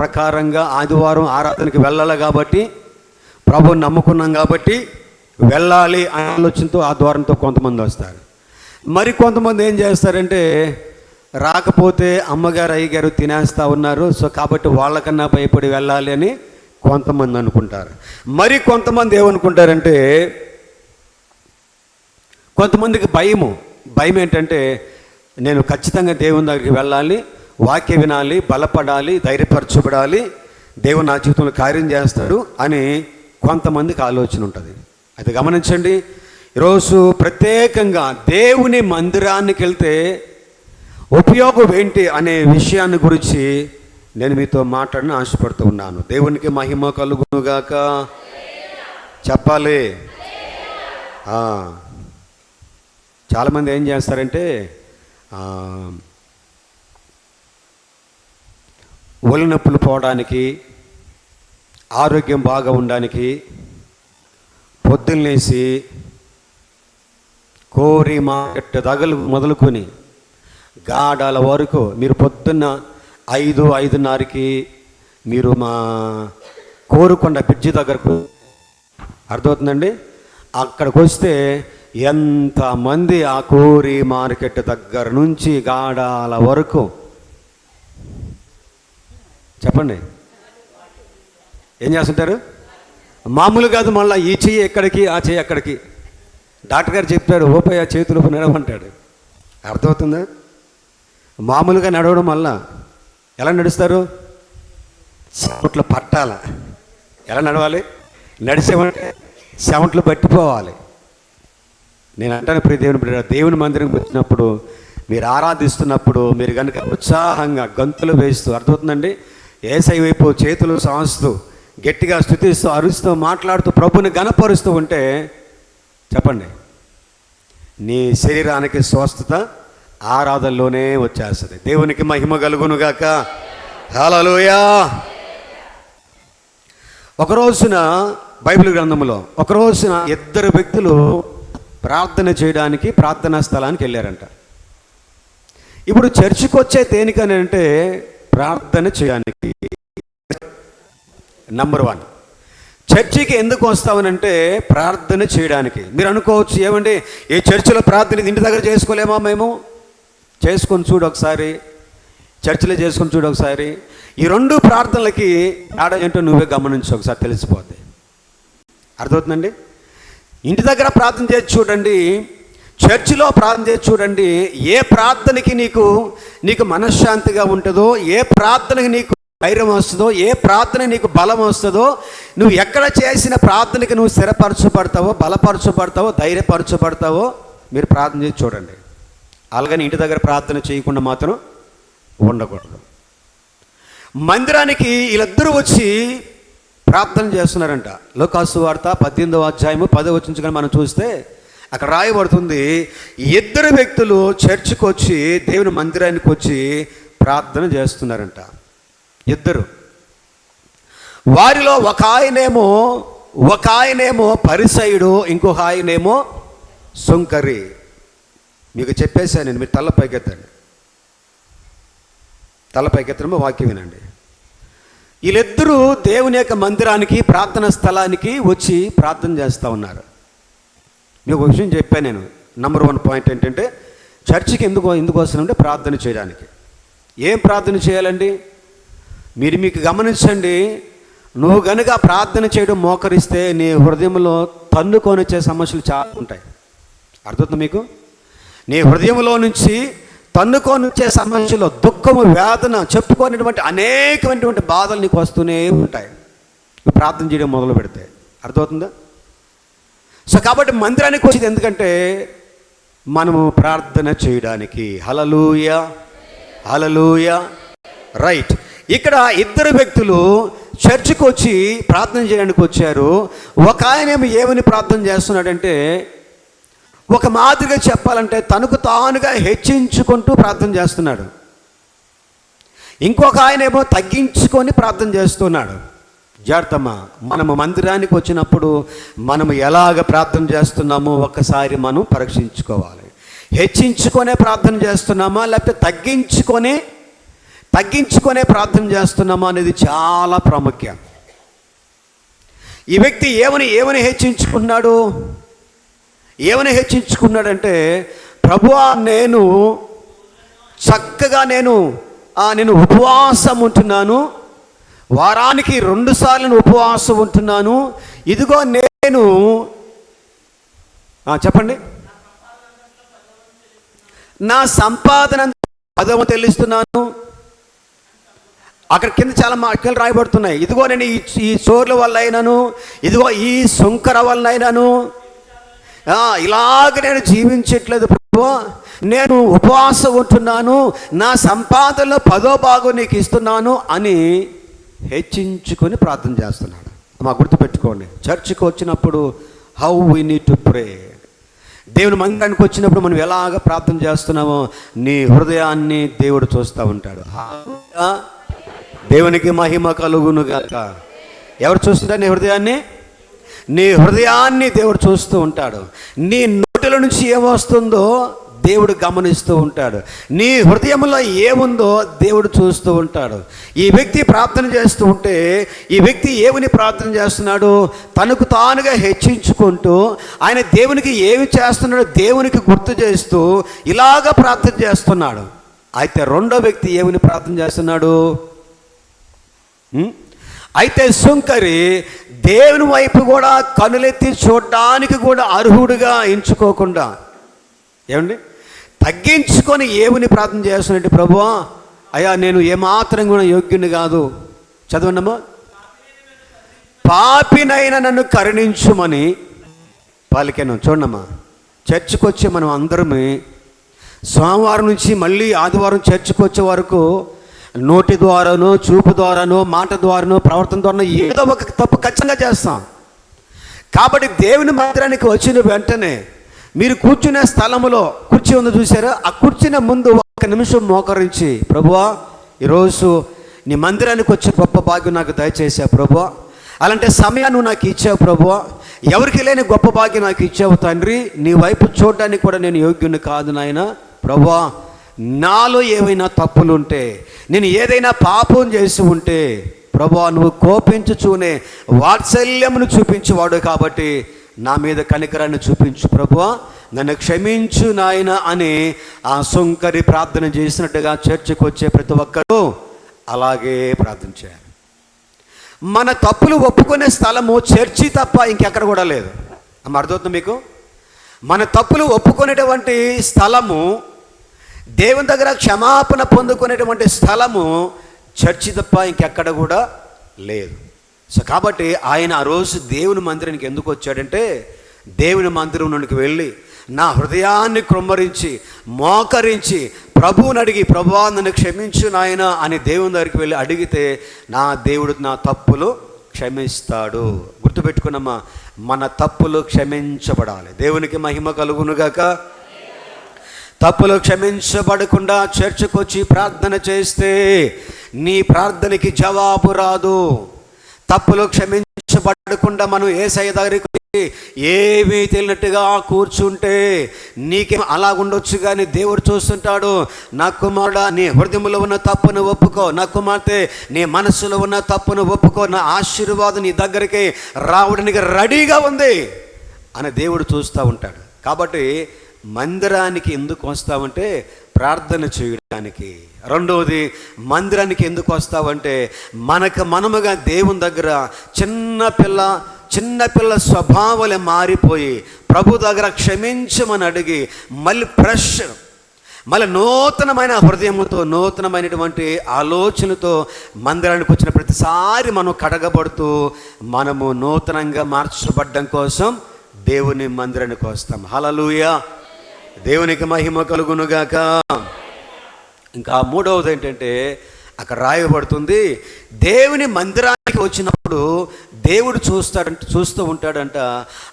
ప్రకారంగా ఆదివారం ఆరాధనకి వెళ్ళాలి కాబట్టి, ప్రభువుని నమ్ముకున్నాం కాబట్టి వెళ్ళాలి అనే ఆలోచనతో ఆ ద్వారంతో కొంతమంది వస్తారు. మరి కొంతమంది ఏం చేస్తారంటే, రాకపోతే అమ్మగారు అయ్యగారు తినేస్తూ ఉన్నారు, సో కాబట్టి వాళ్ళకన్నా భయపడి వెళ్ళాలి అని కొంతమంది అనుకుంటారు. మరి కొంతమంది ఏమనుకుంటారంటే, కొంతమందికి భయం ఏంటంటే, నేను ఖచ్చితంగా దేవుని దగ్గరికి వెళ్ళాలి, వాక్య వినాలి, బలపడాలి, ధైర్యపరచబడాలి, దేవుడు నా జీవితంలో కార్యం చేస్తాడు అని కొంతమందికి ఆలోచన ఉంటుంది. అయితే గమనించండి, ఈరోజు ప్రత్యేకంగా దేవుని మందిరానికి వెళ్తే ఉపయోగం ఏంటి అనే విషయాన్ని గురించి నేను మీతో మాట్లాడిన ఆశపడుతూ ఉన్నాను. దేవునికి మహిమ కలుగునుగాక. చెప్పాలి. చాలామంది ఏం చేస్తారంటే, ఒళ్ళు నొప్పులు పోవడానికి, ఆరోగ్యం బాగా ఉండడానికి పొద్దున్నేసి కోరి మార్కెట్ మొదలుకొని గాడాల వరకు మీరు పొద్దున్న 5-5:30కి మీరు మా కోరుకొండ బ్రిడ్జి దగ్గరకు, అర్థమవుతుందండి, అక్కడికి వస్తే ఎంతమంది ఆ కోరి మార్కెట్ దగ్గర నుంచి గాడాల వరకు, చెప్పండి, ఏం చేస్తుంటారు? మామూలు కాదు. మళ్ళీ ఈ చెయ్యి ఎక్కడికి, ఆ చెయ్యి అక్కడికి. డాక్టర్ గారు చెప్తాడు, ఓపై ఆ చేతులు నడవంటాడు. అర్థమవుతుందా? మామూలుగా నడవడం వల్ల ఎలా నడుస్తారు? చెమట్లు పట్టాల. ఎలా నడవాలి? నడిచేమంటే చెమట్లు పట్టిపోవాలి. నేను అంటాను, ప్రియ దేవుని మందిరం వచ్చినప్పుడు, మీరు ఆరాధిస్తున్నప్పుడు మీరు కనుక ఉత్సాహంగా గంతులు వేస్తూ, అర్థమవుతుందండి, యేసయ్య వైపు చేతులు సాస్తూ గట్టిగా స్తుతిస్తూ అరుస్తూ మాట్లాడుతూ ప్రభుని గణపరుస్తూ ఉంటే, చెప్పండి, నీ శరీరానికి స్వస్థత ఆరాధనలోనే వచ్చేస్తుంది. దేవునికి మహిమ కలుగునుగాక. హల్లెలూయా. ఒక రోజున బైబిల్ గ్రంథంలో ఒక రోజున 2 వ్యక్తులు ప్రార్థన చేయడానికి ప్రార్థనా స్థలానికి వెళ్ళారంట. ఇప్పుడు చర్చికి వచ్చే దేనికని అంటే, ప్రార్థన చేయడానికి. నంబర్ 1, చర్చికి ఎందుకు వస్తామనంటే ప్రార్థన చేయడానికి. మీరు అనుకోవచ్చు, ఏమండి ఈ చర్చిలో ప్రార్థన ఇంటి దగ్గర చేసుకోలేమా? మేము చేసుకొని చూడు ఒకసారి, చర్చిలో చేసుకొని చూడు ఒకసారి. ఈ 2 ప్రార్థనలకి ఆడ ఏంటో నువ్వే గమనించు ఒకసారి, తెలిసిపోద్ది. అర్థమవుతుందండి? ఇంటి దగ్గర ప్రార్థన చేసి చూడండి, చర్చిలో ప్రార్థన చేసి చూడండి. ఏ ప్రార్థనకి నీకు మనశ్శాంతిగా ఉంటుందో, ఏ ప్రార్థనకి నీకు ధైర్యం వస్తుందో, ఏ ప్రార్థన నీకు బలం వస్తుందో, నువ్వు ఎక్కడ చేసిన ప్రార్థనకి నువ్వు స్థిరపరచబడతావో, బలపరచబడతావో, ధైర్యపరచబడతావో మీరు ప్రార్థన చేసి చూడండి. అలాగని ఇంటి దగ్గర ప్రార్థన చేయకుండా మాత్రం ఉండకూడదు. మందిరానికి వీళ్ళిద్దరూ వచ్చి ప్రార్థన చేస్తున్నారంట. లూకాసు వార్త 18వ అధ్యాయము 10వ వచనం మనం చూస్తే అక్కడ రాయబడుతుంది, 2 వ్యక్తులు చర్చికి వచ్చి దేవుని మందిరానికి వచ్చి ప్రార్థన చేస్తున్నారంట. 2. వారిలో ఒక ఆయనేమో పరిసయుడు, ఇంకొక ఆయనేమో సుంకరి. మీకు చెప్పేశాను నేను, మీరు తలపైకెత్తండి. తలపైకెత్తడమో వాక్యం వినండి. వీళ్ళిద్దరూ దేవుని యొక్క మందిరానికి, ప్రార్థన స్థలానికి వచ్చి ప్రార్థన చేస్తూ ఉన్నారు. మీకు ఒక విషయం చెప్పాను నేను. నంబర్ 1 పాయింట్ ఏంటంటే, చర్చికి ఎందుకు వస్తానంటే ప్రార్థన చేయడానికి. ఏం ప్రార్థన చేయాలండి? మీకు గమనించండి, నువ్వు కనుక ప్రార్థన చేయడం మోకరిస్తే నీ హృదయంలో తన్నుకొని వచ్చే సమస్యలు చాలా ఉంటాయి. అర్థమవుతుంది మీకు? నీ హృదయంలో నుంచి తన్నుకొని వచ్చే సమస్యలు, దుఃఖము, వేదన, చెప్పుకోనటువంటి అనేకమైనటువంటి బాధలు నీకు వస్తూనే ఉంటాయి నువ్వు ప్రార్థన చేయడం మొదలు పెడితే. అర్థమవుతుందా? సో కాబట్టి మందిరానికి వచ్చేది ఎందుకంటే మనము ప్రార్థన చేయడానికి. హల్లెలూయా, హల్లెలూయా. రైట్. ఇక్కడ 2 వ్యక్తులు చర్చికి వచ్చి ప్రార్థన చేయడానికి వచ్చారు. ఒక ఆయనేమో ఏమని ప్రార్థన చేస్తున్నాడంటే, ఒక మాదిరిగా చెప్పాలంటే తనకు తానుగా హెచ్చించుకుంటూ ప్రార్థన చేస్తున్నాడు. ఇంకొక ఆయనేమో తగ్గించుకొని ప్రార్థన చేస్తున్నాడు. జాగ్రత్తమ్మా, మనము మందిరానికి వచ్చినప్పుడు మనము ఎలాగ ప్రార్థన చేస్తున్నామో ఒక్కసారి మనం పరీక్షించుకోవాలి. హెచ్చించుకొనే ప్రార్థన చేస్తున్నామా, లేకపోతే తగ్గించుకొని తగ్గించుకొనే ప్రార్థన చేస్తున్నామా అనేది చాలా ప్రాముఖ్యం. ఈ వ్యక్తి ఏమని హెచ్చించుకున్నాడంటే, ప్రభువా నేను చక్కగా నేను ఉపవాసం ఉంటున్నాను, వారానికి 2 సార్లు ఉపవాసం ఉంటున్నాను, ఇదిగో నేను చెప్పండి, నా సంపాదన 10వ చెల్లిస్తున్నాను. అక్కడ కింద చాలా వాక్యాలు రాయబడుతున్నాయి. ఇదిగో నేను ఈ చోర్ల వల్ల అయినాను, ఇదిగో ఈ సుంకర వల్ల అయినాను, ఇలాగ నేను జీవించట్లేదు ప్రభువా, నేను ఉపవాసం ఉంటున్నాను, నా సంపాదనలో 10వ భాగం నీకు ఇస్తున్నాను అని హెచ్చించుకొని ప్రార్థన చేస్తున్నాడు. గుర్తుపెట్టుకోండి, చర్చికి వచ్చినప్పుడు how we need to pray. దేవుని మందిరానికి వచ్చినప్పుడు మనం ఎలాగ ప్రార్థన చేస్తున్నామో నీ హృదయాన్ని దేవుడు చూస్తూ ఉంటాడు. దేవునికి మహిమ కలుగును గాక. ఎవరు చూస్తుంటారు నీ హృదయాన్ని? నీ హృదయాన్ని దేవుడు చూస్తూ ఉంటాడు. నీ నోటిలో నుంచి ఏమొస్తుందో దేవుడు గమనిస్తూ ఉంటాడు. నీ హృదయంలో ఏముందో దేవుడు చూస్తూ ఉంటాడు. ఈ వ్యక్తి ప్రార్థన చేస్తూ ఉంటే, ఈ వ్యక్తి ఏమని ప్రార్థన చేస్తున్నాడు? తనకు తానుగా హెచ్చించుకుంటూ ఆయన దేవునికి ఏమి చేస్తున్నాడో దేవునికి గుర్తు చేస్తూ ఇలాగ ప్రార్థన చేస్తున్నాడు. అయితే రెండో వ్యక్తి ఏమని ప్రార్థన చేస్తున్నాడు? అయితే సుంకరి దేవుని వైపు కూడా కనులెత్తి చూడడానికి కూడా అర్హుడుగా ఎంచుకోకుండా ఏమండి తగ్గించుకొని ఏమని ప్రార్థన చేస్తున్నట్టు, ప్రభువా అయ్యా నేను ఏమాత్రం కూడా యోగ్యుని కాదు, చదవండమ్మా, పాపినైనా నన్ను కరుణించుమని పలికెను. చూడమ్మా, చర్చికి వచ్చే మనం అందరమే సోమవారం నుంచి మళ్ళీ ఆదివారం చర్చికి వచ్చే వరకు నోటి ద్వారానో, చూపు ద్వారానో, మాట ద్వారానో, ప్రవర్తన ద్వారానో ఏదో ఒక తప్పు ఖచ్చితంగా చేస్తాం. కాబట్టి దేవుని మందిరానికి వచ్చిన వెంటనే మీరు కూర్చునే స్థలంలో కుర్చీ ఉందో చూసారా, ఆ కూర్చునే ముందు 1 నిమిషం మోకరించి, ప్రభువా ఈరోజు నీ మందిరానికి వచ్చే గొప్ప భాగ్యం నాకు దయచేసా ప్రభువా, అలాంటి సమయాన్ని నువ్వు నాకు ఇచ్చావు ప్రభువా, ఎవరికి లేని గొప్ప భాగ్యం నాకు ఇచ్చావు తండ్రి, నీ వైపు చూడడానికి కూడా నేను యోగ్యుని కాదు నాయన, ప్రభువా నాలో ఏవైనా తప్పులుంటే, నేను ఏదైనా పాపం చేసి ఉంటే ప్రభువా నువ్వు కోపించుచూనే వాత్సల్యమును చూపించేవాడు కాబట్టి నా మీద కనికరాన్ని చూపించు ప్రభువా, నన్ను క్షమించు నాయన అని ఆ సుంకరి ప్రార్థన చేసినట్టుగా చర్చికి వచ్చే ప్రతి ఒక్కరూ అలాగే ప్రార్థన చేయాలి. మన తప్పులు ఒప్పుకునే స్థలము చర్చి తప్ప ఇంకెక్కడ కూడా లేదు. అర్థమవుతుంది మీకు? మన తప్పులు ఒప్పుకునేటువంటి స్థలము, దేవుని దగ్గర క్షమాపణ పొందుకునేటువంటి స్థలము చర్చి తప్ప ఇంకెక్కడ కూడా లేదు. సో కాబట్టి ఆయన ఆ రోజు దేవుని మందిరానికి ఎందుకు వచ్చాడంటే, దేవుని మందిరం నుండికి వెళ్ళి నా హృదయాన్ని కృమ్మరించి మోకరించి ప్రభువుని అడిగి, ప్రభువా నన్ను క్షమించు నాయన అని దేవుని దగ్గరికి వెళ్ళి అడిగితే నా దేవుడు నా తప్పులు క్షమిస్తాడు. గుర్తుపెట్టుకున్నమ్మా, మన తప్పులు క్షమించబడాలి. దేవునికి మహిమ కలుగునుగాక. తప్పులు క్షమించబడకుండా చర్చకు వచ్చి ప్రార్థన చేస్తే నీ ప్రార్థనకి జవాబు రాదు. తప్పులు క్షమించబడకుండా మనం యేసయ్య దగ్గరికి ఏమీ తెలియనట్టుగా కూర్చుంటే నీకేం అలా ఉండొచ్చు, కానీ దేవుడు చూస్తుంటాడు. నా కుమారుడా నీ హృదయంలో ఉన్న తప్పును ఒప్పుకో, నా కుమార్తె నీ మనసులో ఉన్న తప్పును ఒప్పుకో, నా ఆశీర్వాదం నీ దగ్గరికి రావడానికి రెడీగా ఉంది అని దేవుడు చూస్తూ ఉంటాడు. కాబట్టి మందిరానికి ఎందుకు వస్తామంటే ప్రార్థన చేయడానికి. రెండవది, మందిరానికి ఎందుకు వస్తావంటే మనకు మనముగా దేవుని దగ్గర చిన్నపిల్ల స్వభావాలే మారిపోయి ప్రభు దగ్గర క్షమించమని అడిగి మళ్ళీ నూతనమైన హృదయంతో, నూతనమైనటువంటి ఆలోచనతో మందిరానికి వచ్చిన ప్రతిసారి మనం కడగబడుతూ మనము నూతనంగా మార్చబడ్డం కోసం దేవుని మందిరానికి వస్తాం. హల్లెలూయా, దేవునికి మహిమ కలుగునుగాక. ఇంకా మూడవది ఏంటంటే అక్కడ రాయబడుతుంది, దేవుని మందిరానికి వచ్చినప్పుడు దేవుడు చూస్తూ ఉంటాడంట.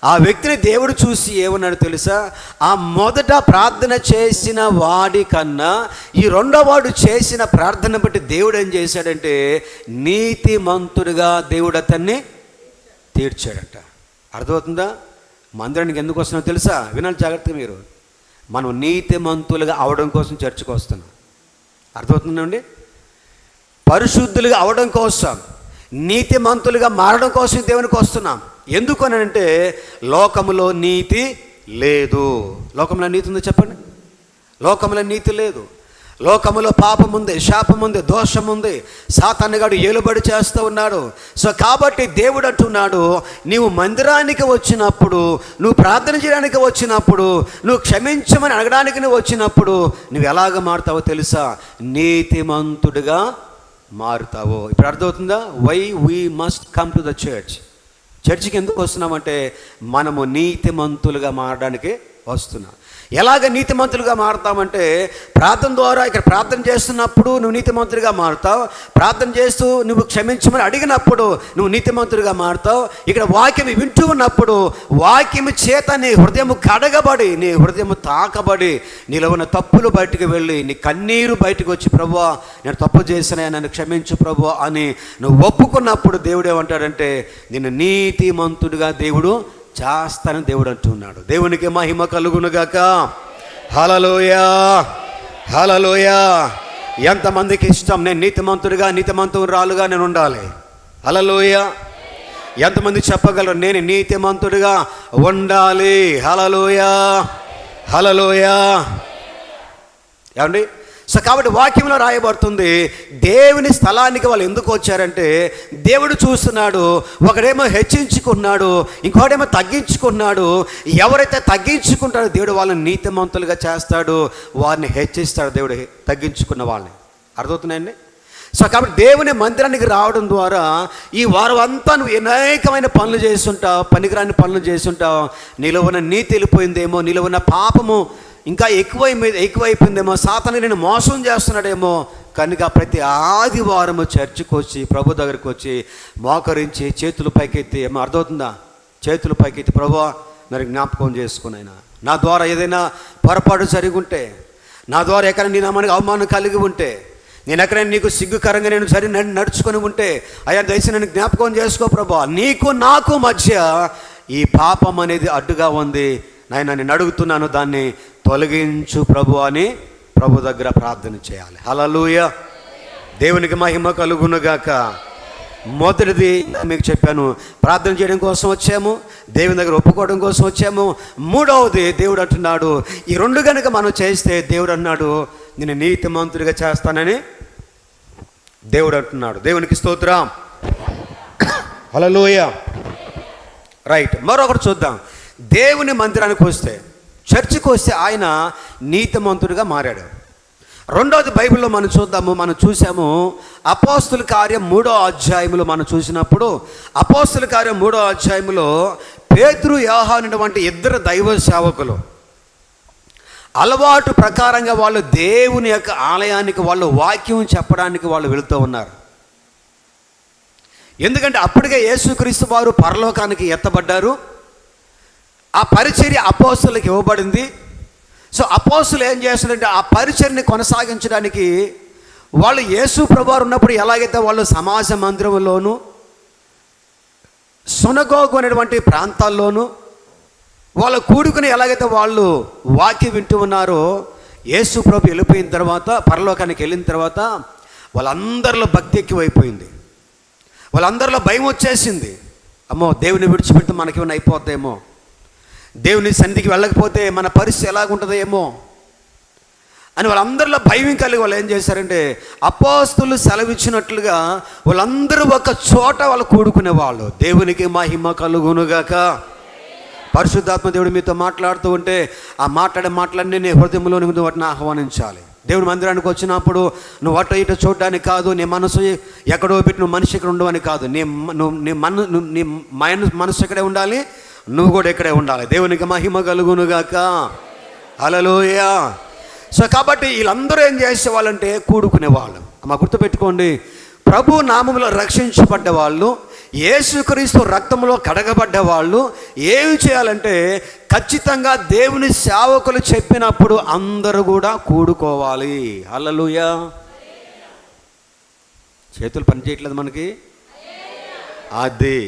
ఆ వ్యక్తిని దేవుడు చూసి ఏమన్నాడు తెలుసా? ఆ మొదట ప్రార్థన చేసిన వాడి కన్నా ఈ రెండో వాడు చేసిన ప్రార్థన బట్టి దేవుడు ఏం చేశాడంటే నీతిమంతుడిగా దేవుడు అతన్ని తీర్చాడంట. అర్థమవుతుందా? మందిరానికి ఎందుకు వస్తున్నావు తెలుసా? వినాలి జాగ్రత్తగా మీరు. మనం నీతిమంతులుగా అవడం కోసం చర్చకు వస్తున్నాం. అర్థమవుతుందండి? పరిశుద్ధులుగా అవడం కోసం, నీతిమంతులుగా మారడం కోసం దేవునికి వస్తున్నాం. ఎందుకు అని అంటే లోకములో నీతి లేదు. లోకంలో నీతి ఉందో చెప్పండి? లోకంలో నీతి లేదు. లోకములో పాపం ఉంది, శాపం ఉంది, దోషం ఉంది. సాతానుగాడు ఏలుబడి చేస్తూ ఉన్నాడు. సో కాబట్టి దేవుడు అంటున్నాడు, నీవు మందిరానికి వచ్చినప్పుడు, నువ్వు ప్రార్థన చేయడానికి వచ్చినప్పుడు, నువ్వు క్షమించమని అడగడానికి నువ్వు వచ్చినప్పుడు నువ్వు ఎలాగ మారుతావో తెలుసా? నీతిమంతుడిగా మారుతావు. ఇప్పుడు అర్థమవుతుందా? Why we must come to the చర్చ్కి ఎందుకు వస్తున్నామంటే మనము నీతిమంతులుగా మారడానికి వస్తున్నాం. ఎలాగ నీతిమంతులుగా మారుతామంటే ప్రార్థన ద్వారా. ఇక్కడ ప్రార్థన చేస్తున్నప్పుడు నువ్వు నీతిమంతుడిగా మారుతావు. ప్రార్థన చేస్తూ నువ్వు క్షమించమని అడిగినప్పుడు నువ్వు నీతిమంతుడిగా మారుతావు. ఇక్కడ వాక్యం వింటూ ఉన్నప్పుడు వాక్యం చేత నీ హృదయం కడగబడి, నీ హృదయం తాకబడి, నీలో ఉన్న తప్పులు బయటికి వెళ్ళి, నీ కన్నీరు బయటకు వచ్చి, ప్రభువా నేను తప్పు చేసినా, నన్ను క్షమించు ప్రభువా అని నువ్వు ఒప్పుకున్నప్పుడు దేవుడు ఏమంటాడంటే నిన్ను నీతిమంతుడిగా దేవుడు చేస్తానని దేవుడు అంటున్నాడు. దేవునికి మహిమ కలుగునుగాక. హల్లెలూయా, హల్లెలూయా. ఎంతమందికి ఇష్టం నేను నీతిమంతురాలుగా నేను ఉండాలి? హల్లెలూయా. ఎంతమంది చెప్పగలరు నేను నీతిమంతుడిగా ఉండాలి? హల్లెలూయా, హల్లెలూయా. ఏమండి? సో కాబట్టి వాక్యంలో రాయబడుతుంది, దేవుని స్థలానికి వాళ్ళు ఎందుకు వచ్చారంటే దేవుడు చూస్తున్నాడు. ఒకడేమో హెచ్చించుకున్నాడు, ఇంకోటేమో తగ్గించుకున్నాడు. ఎవరైతే తగ్గించుకుంటాడో దేవుడు వాళ్ళని నీతిమంతులుగా చేస్తాడు, వారిని హెచ్చిస్తాడు దేవుడు తగ్గించుకున్న వాళ్ళని. అర్థమవుతున్నాయండి? సో కాబట్టి దేవుని మందిరానికి రావడం ద్వారా ఈ వారం అంతా నువ్వు అనేకమైన పనులు చేస్తుంటావు, పనికిరాని పనులు చేస్తుంటావు. నీలో ఉన్న నీతి వెళ్ళిపోయిందేమో, నీలో ఉన్న పాపము ఇంకా ఎక్కువైపోయిందేమో, సాతాను నేను మోసం చేస్తున్నాడేమో. కనుక ప్రతి ఆదివారము చర్చికి వచ్చి, ప్రభు దగ్గరికి వచ్చి మోకరించి చేతులు పైకెత్తి, ఏమో అర్థమవుతుందా? చేతులు పైకెత్తి, ప్రభువా మరి జ్ఞాపకం చేసుకునైనా నా ద్వారా ఏదైనా పొరపాటు జరిగి ఉంటే, నా ద్వారా ఎక్కడ నీ నామానికి అవమానం కలిగి ఉంటే, నేను ఎక్కడైనా నీకు సిగ్గుకరంగా నేను సరి నడుచుకొని ఉంటే, అయ్యా దయచేసి నన్ను జ్ఞాపకం చేసుకో ప్రభువా. నీకు నాకు మధ్య ఈ పాపం అనేది అడ్డుగా ఉంది నాయన, నేను అడుగుతున్నాను, దాన్ని తొలగించు ప్రభు అని ప్రభు దగ్గర ప్రార్థన చేయాలి. హల్లెలూయా. దేవునికి మహిమ కలుగునుగాక. మొదటిది మీకు చెప్పాను, ప్రార్థన చేయడం కోసం వచ్చాము, దేవుని దగ్గర ఒప్పుకోవడం కోసం వచ్చాము. మూడవది దేవుడు అంటున్నాడు, ఈ రెండు కనుక మనం చేస్తే దేవుడు అన్నాడు నేను నీతిమంతుడిగా చేస్తానని దేవుడు అంటున్నాడు. దేవునికి స్తోత్రం. హల్లెలూయా. రైట్. మరొకటి చూద్దాం. దేవుని మందిరానికి వస్తే, చర్చికి వస్తే ఆయన నీతిమంతుడిగా మారాడు. రెండవది బైబిల్లో మనం చూసాము అపోస్తుల కార్యం 3వ అధ్యాయంలో మనం చూసినప్పుడు, అపోస్తుల కార్యం 3వ అధ్యాయంలో పేతురు, యోహాను వంటి ఇద్దరు దైవ సేవకులు అలవాటు ప్రకారంగా వాళ్ళు దేవుని యొక్క ఆలయానికి వాళ్ళు వాక్యం చెప్పడానికి వాళ్ళు వెళుతూ ఉన్నారు. ఎందుకంటే అప్పటికే యేసుక్రీస్తు వారు పరలోకానికి ఎత్తబడ్డారు. ఆ పరిచర్య అపోస్తులకు ఇవ్వబడింది. సో అపోస్తులు ఏం చేస్తున్నారంటే ఆ పరిచర్యని కొనసాగించడానికి వాళ్ళు యేసు ప్రభువారు ఉన్నప్పుడు ఎలాగైతే వాళ్ళు సమాజ మందిరంలోను, సునగోగు అనేటువంటి ప్రాంతాల్లోనూ వాళ్ళు కూడుకుని ఎలాగైతే వాళ్ళు వాక్యం వింటూ ఉన్నారో, యేసు ప్రభు వెళ్ళిపోయిన తర్వాత, పరలోకానికి వెళ్ళిన తర్వాత వాళ్ళందరిలో భక్తి ఎక్కువైపోయింది. వాళ్ళందరిలో భయం వచ్చేసింది. అమ్మో దేవుని విడిచిపెడితే మనకేమైనా అయిపోద్దేమో, దేవుని సన్నిధికి వెళ్ళకపోతే మన పరిస్థితి ఎలాగుంటుందో ఏమో అని వాళ్ళందరిలో భయం కలిగి వాళ్ళు ఏం చేశారంటే అపోస్తులు సెలవిచ్చినట్లుగా వాళ్ళందరూ ఒక చోట వాళ్ళు కూడుకునేవాళ్ళు. దేవునికి మహిమ కలుగునుగాక. పరిశుద్ధాత్మ దేవుడు మీతో మాట్లాడుతూ ఉంటే ఆ మాటలన్నీ నీ హృదయంలో నువ్వు వాటిని ఆహ్వానించాలి. దేవుని మందిరానికి వచ్చినప్పుడు నువ్వు అటు ఇటు చూడడానికి కాదు, నీ మనసు ఎక్కడో పెట్టి నువ్వు మనిషి ఇక్కడ ఉండవని కాదు. నీ మనసు ఎక్కడే ఉండాలి, నువ్వు కూడా ఇక్కడే ఉండాలి. దేవునికి మహిమ కలుగునుగాక. హల్లెలూయా. సో కాబట్టి వీళ్ళందరూ ఏం చేసేవాళ్ళంటే కూడుకునేవాళ్ళు. అమ్మ గుర్తుపెట్టుకోండి, ప్రభు నామములో రక్షించబడ్డ వాళ్ళు, యేసుక్రీస్తు రక్తంలో కడగబడ్డ వాళ్ళు ఏమి చేయాలంటే ఖచ్చితంగా దేవుని సేవకులు చెప్పినప్పుడు అందరూ కూడా కూడుకోవాలి. హల్లెలూయా. చేతులు పని చేయట్లేదు మనకి. అది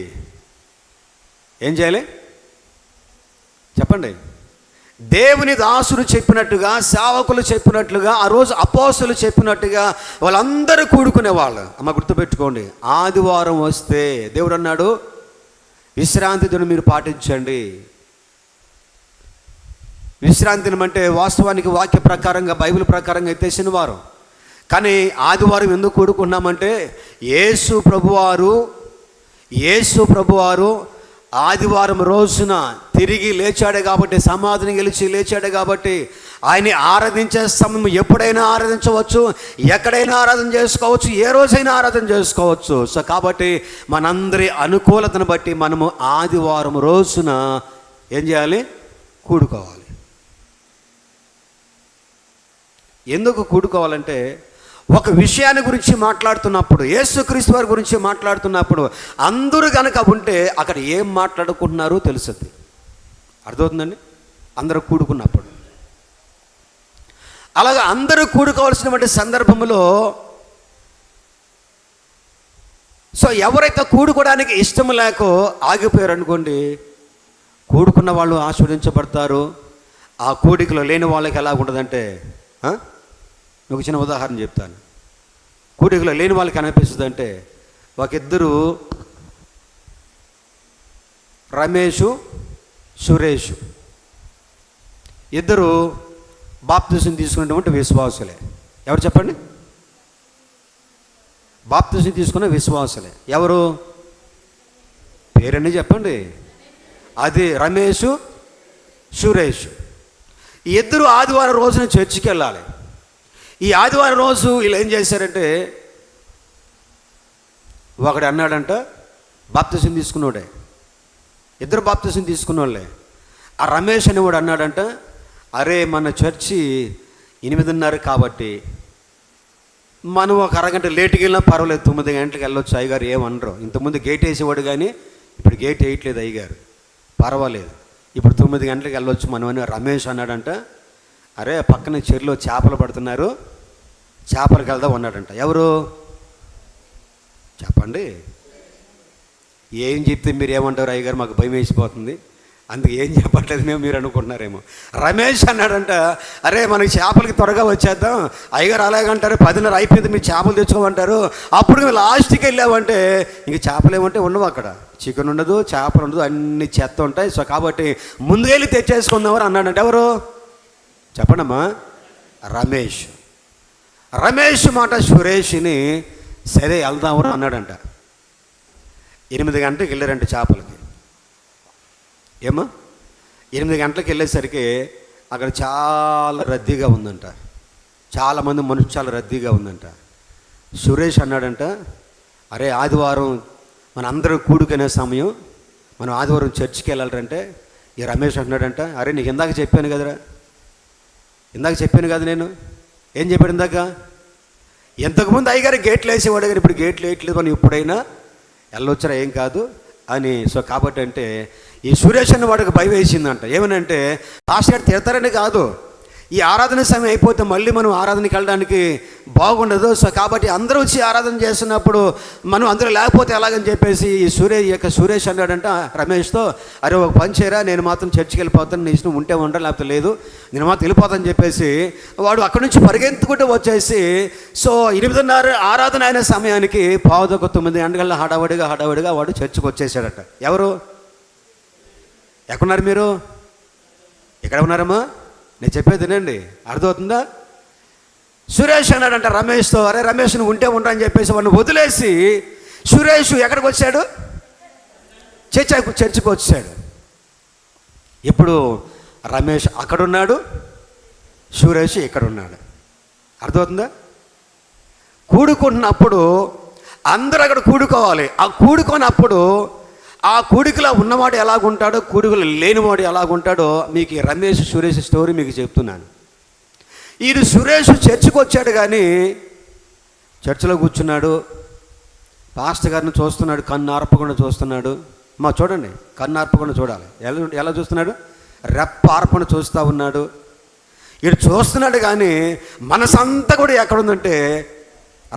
ఏం చేయాలి చెప్పండి? దేవుని దాసులు చెప్పినట్టుగా, సేవకులు చెప్పినట్లుగా, ఆ రోజు అపోస్తులు చెప్పినట్టుగా వాళ్ళందరూ కూడుకునేవాళ్ళు. అమ్మ గుర్తుపెట్టుకోండి, ఆదివారం వస్తే దేవుడు అన్నాడు విశ్రాంతి దినం మీరు పాటించండి. విశ్రాంతి దినం అంటే వాస్తవానికి వాక్య ప్రకారంగా, బైబిల్ ప్రకారంగా అయితే శనివారం. కానీ ఆదివారం ఎందుకు కూడుకున్నామంటే యేసు ప్రభువారు ఆదివారం రోజున తిరిగి లేచాడే కాబట్టి, సమాధిని గెలిచి లేచాడే కాబట్టి ఆయన్ని ఆరాధించే సమయం ఎప్పుడైనా ఆరాధించవచ్చు, ఎక్కడైనా ఆరాధన చేసుకోవచ్చు, ఏ రోజైనా ఆరాధన చేసుకోవచ్చు. సో కాబట్టి మనందరి అనుకూలతను బట్టి మనము ఆదివారం రోజున ఏం చేయాలి? కూడుకోవాలి. ఎందుకు కూడుకోవాలంటే ఒక విషయాన్ని గురించి మాట్లాడుతున్నప్పుడు, యేసుక్రీస్తు వారి గురించి మాట్లాడుతున్నప్పుడు అందరూ కనుక ఉంటే అక్కడ ఏం మాట్లాడుకుంటున్నారో తెలుస్తుంది. అర్థమవుతుందండి? అందరూ కూడుకున్నప్పుడు. అలాగే అందరూ కూడుకోవాల్సినటువంటి సందర్భంలో సో ఎవరైతే కూడుకోవడానికి ఇష్టం లేకో ఆగిపోయారు అనుకోండి, కూడుకున్న వాళ్ళు ఆస్వాదించబడతారు. ఆ కూడికలో లేని వాళ్ళకి ఎలా ఉంటుందంటే, ఒక చిన్న ఉదాహరణ చెప్తాను. కూడికలో లేని వాళ్ళకి అనిపిస్తుంది అంటే, ఒక ఇద్దరు రమేషు సురేషు ఇద్దరు బాప్తిసం తీసుకున్నటువంటి విశ్వాసులే. ఎవరు చెప్పండి? బాప్తిసం తీసుకున్న విశ్వాసులే. ఎవరు? పేరన్నీ చెప్పండి. అది రమేషు సురేషు. ఈ ఇద్దరు ఆదివారం రోజున చర్చికి వెళ్ళాలి. ఈ ఆదివారం రోజు వీళ్ళు ఏం చేశారంటే, ఒకడు అన్నాడంట, బాప్తిసం తీసుకున్నాడే, ఇద్దరు బాప్తిసం తీసుకున్నోళ్ళే. ఆ రమేష్ అనేవాడు అన్నాడంట, అరే మన చర్చి 8:30 కాబట్టి మనం ఒక అరగంట లేటుకి వెళ్ళినా పర్వాలేదు, 9 గంటలకు వెళ్ళొచ్చు, అయ్యగారు ఏమనరు. ఇంతకుముందు గేట్ వేసేవాడు కానీ ఇప్పుడు గేట్ వేయట్లేదు అయ్యగారు, పర్వాలేదు, ఇప్పుడు 9 గంటలకు వెళ్ళొచ్చు మనం అని రమేష్ అన్నాడంట. అరే పక్కన చెరువులో చేపలు పడుతున్నారు, చేపలకు వెళ్దాం అన్నాడంట. ఎవరు చెప్పండి? ఏం చెప్తే మీరు ఏమంటారు? అయ్యగారు మాకు భయం వేసిపోతుంది, అందుకు ఏం చెప్పట్లేదు మేము, మీరు అనుకుంటున్నారేమో. రమేష్ అన్నాడంట, అరే మనకి చేపలకి త్వరగా వచ్చేద్దాం, అయ్యగారు అలాగంటారు, 10:30 అయిపోయింది, మీరు చేపలు తెచ్చుకోమంటారు. అప్పుడు మేము లాస్ట్కి వెళ్ళామంటే ఇంక చేపలు ఏమంటే ఉండవు, అక్కడ చికెన్ ఉండదు, చేపలు ఉండదు, అన్ని చెత్త ఉంటాయి. సో కాబట్టి ముందుకెళ్ళి తెచ్చేసుకుందామని అన్నాడంట. ఎవరు చెప్పండమ్మా? రమేష్ మాట సురేష్ని సరే వెళ్దామని అన్నాడంట. 8 గంటలకు వెళ్ళారంట చేపలకి. ఏమో 8 గంటలకు వెళ్ళేసరికి అక్కడ చాలా రద్దీగా ఉందంట, చాలామంది మనుషులు, చాలా రద్దీగా ఉందంట. సురేష్ అన్నాడంట, అరే ఆదివారం మన అందరూ కూడుకునే సమయం, మనం ఆదివారం చర్చికి వెళ్ళాలంటే ఈ రమేష్ అంటున్నాడంట, అరే నీకు ఇందాక చెప్పాను కదరా, ఇందాక చెప్పాను కదా నేను. ఏం చెప్పాడు ఇందాక? ఇంతకుముందు అయ్యగారు గేట్లు వేసేవాడు కానీ ఇప్పుడు గేట్లు వేయట్లేదు, మనం ఇప్పుడైనా వెళ్ళొచ్చరా, ఏం కాదు అని. సో కాబట్టి అంటే ఈ సురేష్ అన్న వాడికి భయం వేసిందంట. ఏమనంటే పాస్టర్ తిడతారని కాదు, ఈ ఆరాధన సమయం అయిపోతే మళ్ళీ మనం ఆరాధనకి వెళ్ళడానికి బాగుండదు. సో కాబట్టి అందరూ వచ్చి ఆరాధన చేస్తున్నప్పుడు మనం అందరూ లేకపోతే ఎలాగని చెప్పేసి ఈ సురేష్ అన్నాడంట రమేష్తో, అరే ఒక పని చేయరా, నేను మాత్రం చర్చికి వెళ్ళిపోతాను, నీ ఇష్టం ఉంటే ఉంటా లేకపోతే లేదు, నేను మాత్రం వెళ్ళిపోతాను చెప్పేసి వాడు అక్కడి నుంచి పరిగెత్తుకుంటూ వచ్చేసి, సో 8:30 ఆరాధన అయిన సమయానికి 8:45 గంటల హడావడిగా వాడు చర్చికి వచ్చేసాడట. ఎవరు? ఎక్కడున్నారు మీరు? ఎక్కడ ఉన్నారమ్మా? నేను చెప్పేది వినండి, అర్థమవుతుందా? సురేష్ అన్నాడంట రమేష్తో, అరే రమేష్ నువ్వు ఉంటే ఉంటా అని చెప్పేసి వాడిని వదిలేసి సురేష్ ఎక్కడికి వచ్చాడు? చర్చికి వచ్చాడు. ఇప్పుడు రమేష్ అక్కడున్నాడు, సురేష్ ఇక్కడున్నాడు. అర్థమవుతుందా? కూడుకుంటున్నప్పుడు అందరూ అక్కడ కూడుకోవాలి. ఆ కూడుకున్నప్పుడు ఆ కూడికలో ఉన్నవాడు ఎలాగుంటాడో, కూడికలో లేనివాడు ఎలాగుంటాడో మీకు రమేష్ సురేష్ స్టోరీ మీకు చెప్తున్నాను. ఈడు సురేష్ చర్చికి వచ్చాడు కానీ చర్చిలో కూర్చున్నాడు, పాస్టర్ గారిని చూస్తున్నాడు, కన్ను ఆర్పకుండా చూస్తున్నాడు. చూడండి, కన్ను ఆర్పకుండా చూడాలి. ఎలా చూస్తున్నాడు? రెప్ప ఆర్పకుండా చూస్తూ ఉన్నాడు. ఈడు చూస్తున్నాడు కానీ మనసంతా కూడా ఎక్కడుందంటే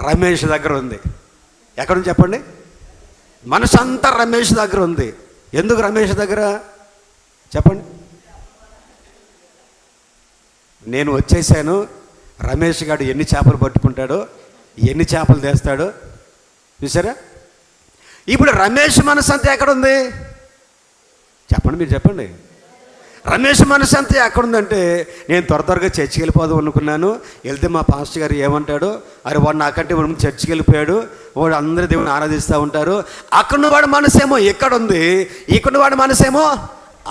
రమేష్ దగ్గర ఉంది. ఎక్కడుంది చెప్పండి? మనసంతా రమేష్ దగ్గర ఉంది. ఎందుకు రమేష్ దగ్గర చెప్పండి? నేను వచ్చేసాను, రమేష్ గారు ఎన్ని చేపలు పట్టుకుంటాడో, ఎన్ని చేపలు తెస్తాడో చూసారా. ఇప్పుడు రమేష్ మనసు అంతా ఎక్కడుంది చెప్పండి, మీరు చెప్పండి. రమేష్ మనసు అంతా ఎక్కడుందంటే, నేను త్వరగా చర్చికి వెళ్ళిపోదాం అనుకున్నాను, వెళ్తే మా పాస్టర్ గారు ఏమంటాడు, అరే వాడు నాకంటే వాడు చర్చికి వెళ్ళిపోయాడు, వాడు అందరూ దేవుని ఆరాధిస్తూ ఉంటారు. అక్కడ వాడి మనసేమో ఎక్కడుంది, ఇక్కడ వాడి మనసేమో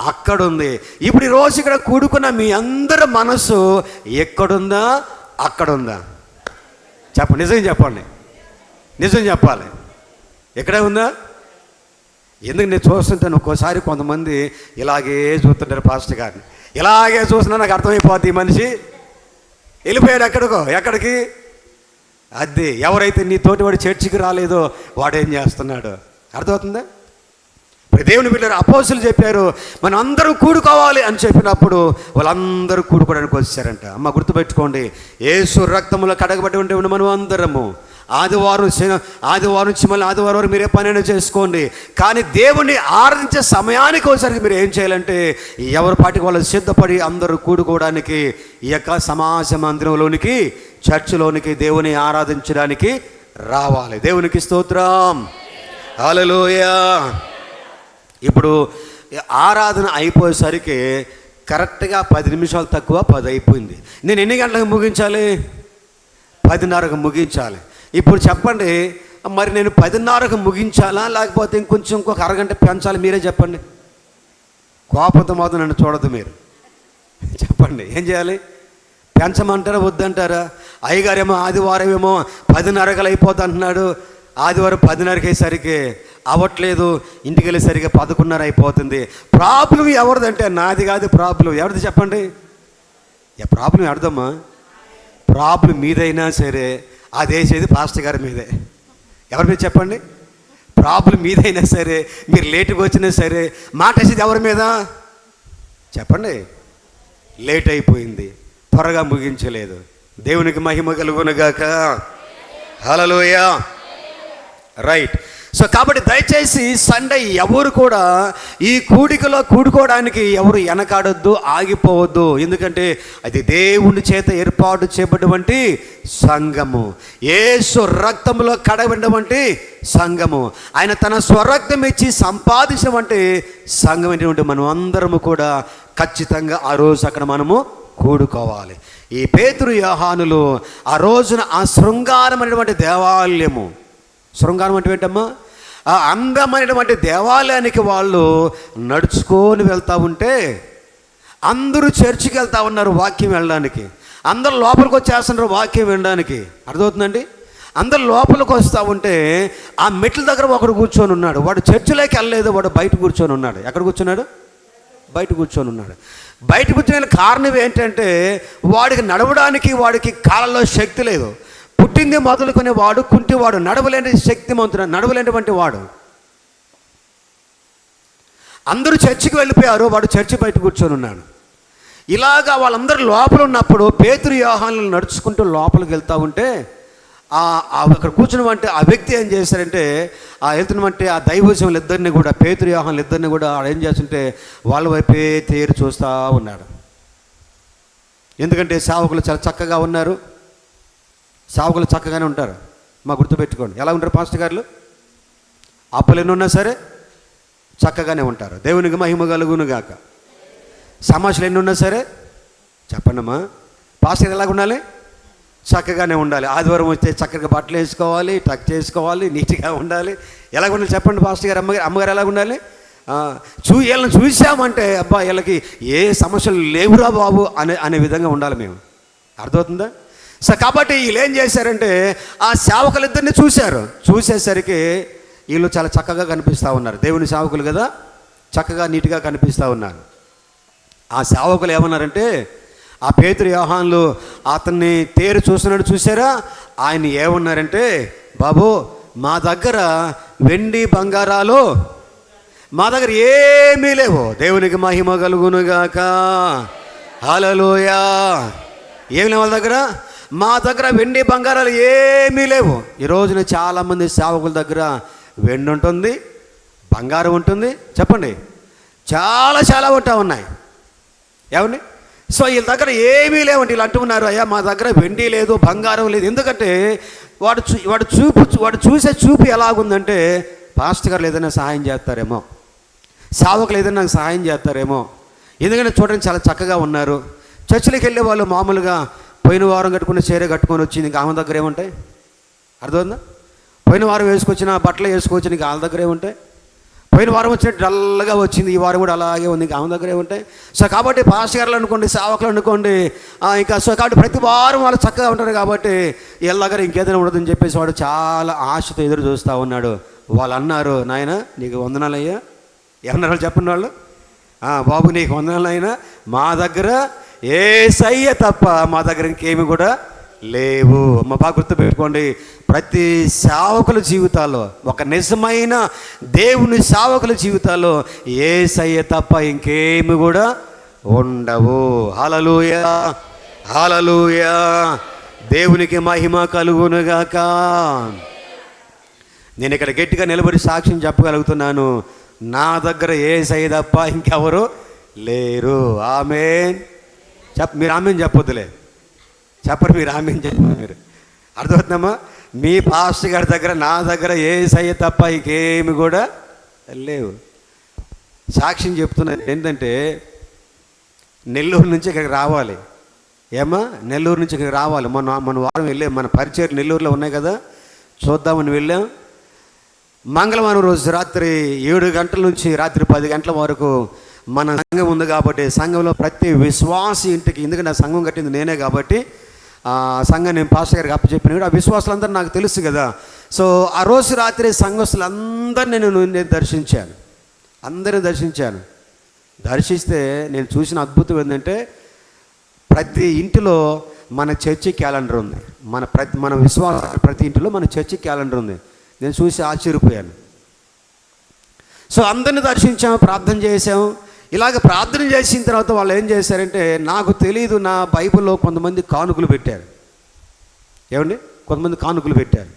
అక్కడుంది. ఇప్పుడు ఈరోజు ఇక్కడ కూడుకున్న మీ అందరి మనసు ఎక్కడుందా అక్కడుందా చెప్పండి, నిజం చెప్పండి, నిజం చెప్పాలి. ఎక్కడే ఉందా? ఎందుకు నేను చూస్తుంటాను ఒక్కోసారి కొంతమంది ఇలాగే చూస్తుంటారు పాస్టర్ గారిని, ఇలాగే చూసినా నాకు అర్థమైపోద్ది ఈ మనిషి వెళ్ళిపోయాడు ఎక్కడికి. అది ఎవరైతే నీ తోటి వాడు చర్చికి రాలేదో వాడేం చేస్తున్నాడు అర్థమవుతుందా. దేవుని బిడ్డలు అపోస్తులు చెప్పారు, మనం అందరం కూడుకోవాలి అని చెప్పినప్పుడు వాళ్ళందరూ కూడుకోవడానికి వచ్చారంట. అమ్మ గుర్తుపెట్టుకోండి, యేసు రక్తములో కడగబడి ఉంటే మనం అందరము ఆదివారం నుంచి మళ్ళీ ఆదివారం వరకు మీరే పనైనా చేసుకోండి, కానీ దేవుణ్ణి ఆరాధించే సమయానికి వచ్చేసరికి మీరు ఏం చేయాలంటే ఎవరి పాటికి వాళ్ళు సిద్ధపడి అందరూ కూడుకోవడానికి ఈ యొక్క సమాజ మందిరంలోనికి, చర్చిలోనికి దేవుని ఆరాధించడానికి రావాలి. దేవునికి స్తోత్రం, హల్లెలూయా. ఇప్పుడు ఆరాధన అయిపోయేసరికి కరెక్ట్గా 10 నిమిషాలు తక్కువ 10 అయిపోయింది. నేను ఎన్ని గంటలకు ముగించాలి? 10:30కు ముగించాలి. ఇప్పుడు చెప్పండి, మరి నేను 10:30కు ముగించాలా లేకపోతే ఇంకొక అరగంట పెంచాలి? మీరే చెప్పండి. కోపంతో మాత్రం నన్ను చూడదు మీరు, చెప్పండి ఏం చేయాలి? పెంచమంటారా వద్దంటారా? అయ్యగారేమో ఆదివారం ఏమో 10:30కు అయిపోద్ది అంటున్నాడు, ఆదివారం 10:30కి అయ్యేసరికి అవ్వట్లేదు, ఇంటికి వెళ్ళేసరికి 11:30 అయిపోతుంది. ప్రాబ్లం ఎవరిదంటే నాది కాదు, ప్రాబ్లం ఎవరిది చెప్పండి. ప్రాబ్లం ఎవరిదమ్మా? ప్రాబ్లం మీదైనా సరే అది వేసేది పాస్టర్ గారి మీదే. ఎవరి మీద చెప్పండి? ప్రాబ్లం మీదైనా సరే, మీరు లేటుగా వచ్చినా సరే మాట వేసేది ఎవరి మీద చెప్పండి? లేట్ అయిపోయింది, త్వరగా ముగించలేదు. దేవునికి మహిమ కలుగునుగాక, హల్లెలూయా. రైట్. సో కాబట్టి దయచేసి సండే ఎవరు కూడా ఈ కూడికలో కూడుకోవడానికి ఎవరు వెనకాడొద్దు, ఆగిపోవద్దు. ఎందుకంటే అది దేవుని చేత ఏర్పాటు చేయబడినటువంటి సంఘము, యేసు రక్తంలో కడగబడినటువంటి సంఘము, ఆయన తన స్వరక్తం ఇచ్చి సంపాదించినటువంటి సంఘం ఏంటంటే మనం అందరము కూడా ఖచ్చితంగా ఆ రోజు అక్కడ మనము కూడుకోవాలి. ఈ పేతురు యోహానులు ఆ రోజున ఆ శృంగారమైనటువంటి దేవాలయము, శృంగారం అంటే ఏంటమ్మా? ఆ అందమైనటువంటి దేవాలయానికి వాళ్ళు నడుచుకొని వెళ్తూ ఉంటే అందరూ చర్చికి వెళ్తూ ఉన్నారు వాక్యం వెళ్ళడానికి, అందరు లోపలికి వచ్చేస్తున్నారు వాక్యం వినడానికి. అర్థమవుతుందండి? అందరు లోపలికి వస్తూ ఉంటే ఆ మెట్ల దగ్గర ఒకడు కూర్చొని ఉన్నాడు. వాడు చర్చిలోకి వెళ్ళలేదు, వాడు బయట కూర్చొని ఉన్నాడు. ఎక్కడ కూర్చున్నాడు? బయట కూర్చొని ఉన్నాడు. బయట కూర్చునే కారణం ఏంటంటే వాడికి నడవడానికి వాడికి కాళ్ళలో శక్తి లేదు. పుట్టింది మొదలుకొని వాడు కుంటివాడు, నడవలేని శక్తిమంతుడు, నడవలేనటువంటి వాడు. అందరూ చర్చికి వెళ్ళిపోయారు, వాడు చర్చి బయట కూర్చొని ఉన్నాడు. ఇలాగా వాళ్ళందరూ లోపల ఉన్నప్పుడు పేతురు యోహానులు నడుచుకుంటూ లోపలికి వెళ్తూ ఉంటే అక్కడ కూర్చున్నవంటే ఆ వ్యక్తి ఏం చేశారంటే వెళ్తున్నవంటే ఆ దైవజనులు ఇద్దరిని కూడా, పేతురు యోహానులు ఇద్దరిని కూడా ఏం చేస్తుంటే వాళ్ళ వైపే తేరి చూస్తూ ఉన్నాడు. ఎందుకంటే సేవకులు చాలా చక్కగా ఉన్నారు, సేవకులు చక్కగానే ఉంటారు. మా గుర్తుపెట్టుకోండి, ఎలా ఉంటారు పాస్టర్ గారు? అప్పులు ఎన్ని ఉన్నా సరే చక్కగానే ఉంటారు. దేవునికి మహిమ కలుగును గాక. సమస్యలు ఎన్ని ఉన్నా సరే చెప్పండమ్మా, పాస్టర్ ఎలాగ ఉండాలి? చక్కగానే ఉండాలి. ఆదివారం వస్తే చక్కగా బట్టలు వేసుకోవాలి, టక్ చేసుకోవాలి, నీట్గా ఉండాలి. ఎలాగ ఉండాలి చెప్పండి పాస్టర్ గారు? అమ్మగారు ఎలాగ ఉండాలి? వీళ్ళని చూసామంటే అబ్బా వీళ్ళకి ఏ సమస్యలు లేవురా బాబు అనే విధంగా ఉండాలి మేము. అర్థమవుతుందా? సో కాబట్టి వీళ్ళు ఏం చేశారంటే ఆ సేవకులిద్దరిని చూశారు. చూసేసరికి వీళ్ళు చాలా చక్కగా కనిపిస్తూ ఉన్నారు. దేవుని సేవకులు కదా, చక్కగా నీట్గా కనిపిస్తూ ఉన్నారు. ఆ సేవకులు ఏమన్నారంటే ఆ పేతురు యోహానులు అతన్ని తేరు చూస్తున్నాడు చూసారా, ఆయన ఏమన్నారంటే బాబు మా దగ్గర వెండి బంగారాలు మా దగ్గర ఏమీ లేవు. దేవునికి మహిమ కలుగునుగాక, హల్లెలూయా. ఏమి లేవు వాళ్ళ దగ్గర? మా దగ్గర వెండి బంగారాలు ఏమీ లేవు. ఈ రోజున చాలామంది సేవకుల దగ్గర వెండి ఉంటుంది, బంగారం ఉంటుంది, చెప్పండి చాలా చాలా ఉంటా ఉన్నాయి. ఏమండి? సో వీళ్ళ దగ్గర ఏమీ లేవండి. వీళ్ళు అంటున్నారు, అయ్యా మా దగ్గర వెండి లేదు, బంగారం లేదు. ఎందుకంటే వాడు చూసే చూపు ఎలాగుందంటే, పాస్టర్ గారు ఏదైనా సహాయం చేస్తారేమో, సేవకులు ఏదైనా నాకు సహాయం చేస్తారేమో, ఎందుకంటే చూడడానికి చాలా చక్కగా ఉన్నారు. చర్చిలకు వెళ్ళే వాళ్ళు మామూలుగా పోయిన వారం కట్టుకున్న చీర కట్టుకొని వచ్చింది, ఇంకా ఆమె దగ్గర ఏముంటాయి? అర్థమైందా? పోయిన వారం వేసుకొచ్చిన బట్టలు వేసుకొచ్చిన ఇంకా వాళ్ళ దగ్గర ఏముంటాయి? పోయిన వారం వచ్చినట్టు డల్గా వచ్చింది, ఈ వారం కూడా అలాగే ఉంది, ఇంకా ఆమె దగ్గరే ఉంటాయి. సో కాబట్టి పాస్టర్ గారులు అనుకోండి, సేవకులు అనుకోండి, ఇంకా సో కాబట్టి ప్రతి వారం వాళ్ళు చక్కగా ఉంటారు కాబట్టి వీళ్ళ దగ్గర ఇంకేదైనా ఉండదని చెప్పేసి వాడు చాలా ఆశతో ఎదురు చూస్తూ ఉన్నాడు. వాళ్ళు అన్నారు, నాయన నీకు వందనాలయ్యా. ఏమన్నారు చెప్పండి వాళ్ళు? బాబు నీకు వందనాలైనా, మా దగ్గర యేసయ్య తప్ప మా దగ్గర ఇంకేమి కూడా లేవు. మా బాగా గుర్తుపెట్టుకోండి, ప్రతి సేవకుల జీవితాల్లో, ఒక నిజమైన దేవుని సేవకుల జీవితాల్లో యేసయ్య తప్ప ఇంకేమి కూడా ఉండవు. హల్లెలూయా, హల్లెలూయా, దేవునికి మహిమ కలుగునుగాక. నేను ఇక్కడ గట్టిగా నిలబడి సాక్ష్యం చెప్పగలుగుతున్నాను, నా దగ్గర యేసయ్య తప్ప ఇంకెవరు లేరు. ఆమేన్. మీరు ఆమేన్ చెప్పొద్దులే, చెప్పరు మీరు ఆమేన్ చెప్పండి. మీరు అర్థమవుతుందమ్మా? మీ పాస్టర్ గారి దగ్గర, నా దగ్గర యేసయ్య తప్ప ఇంకేమి కూడా లేవు. సాక్ష్యం చెప్తున్నాను ఏంటంటే, నెల్లూరు నుంచి ఇక్కడికి రావాలి. ఏమా నెల్లూరు నుంచి ఇక్కడికి రావాలి. మన వారం వెళ్ళాం, మన పరిచయం నెల్లూరులో ఉన్నాయి కదా, చూద్దామని వెళ్ళాం. మంగళవారం రోజు రాత్రి 7 గంటల నుంచి రాత్రి 10 గంటల వరకు మన సంఘం ఉంది కాబట్టి, సంఘంలో ప్రతి విశ్వాసి ఇంటికి, ఎందుకంటే నా సంఘం కట్టింది నేనే కాబట్టి ఆ సంఘం నేను పాస్టర్ గారికి అప్పచెప్పిన కూడా ఆ విశ్వాసులందరూ నాకు తెలుసు కదా. సో ఆ రోజు రాత్రి సంఘస్థులందరినీ నేను దర్శించాను, అందరిని దర్శించాను. దర్శిస్తే నేను చూసిన అద్భుతం ఏంటంటే, ప్రతి ఇంటిలో మన చర్చి క్యాలెండర్ ఉంది. మన విశ్వాస ప్రతి ఇంటిలో మన చర్చి క్యాలెండర్ ఉంది. నేను చూసి ఆశ్చర్యపోయాను. సో అందరిని దర్శించాము, ప్రార్థన చేసాము. ఇలాగ ప్రార్థన చేసిన తర్వాత వాళ్ళు ఏం చేశారంటే, నాకు తెలియదు, నా బైబిల్లో కొంతమంది కానుకలు పెట్టారు. ఏమండి? కొంతమంది కానుకలు పెట్టారు.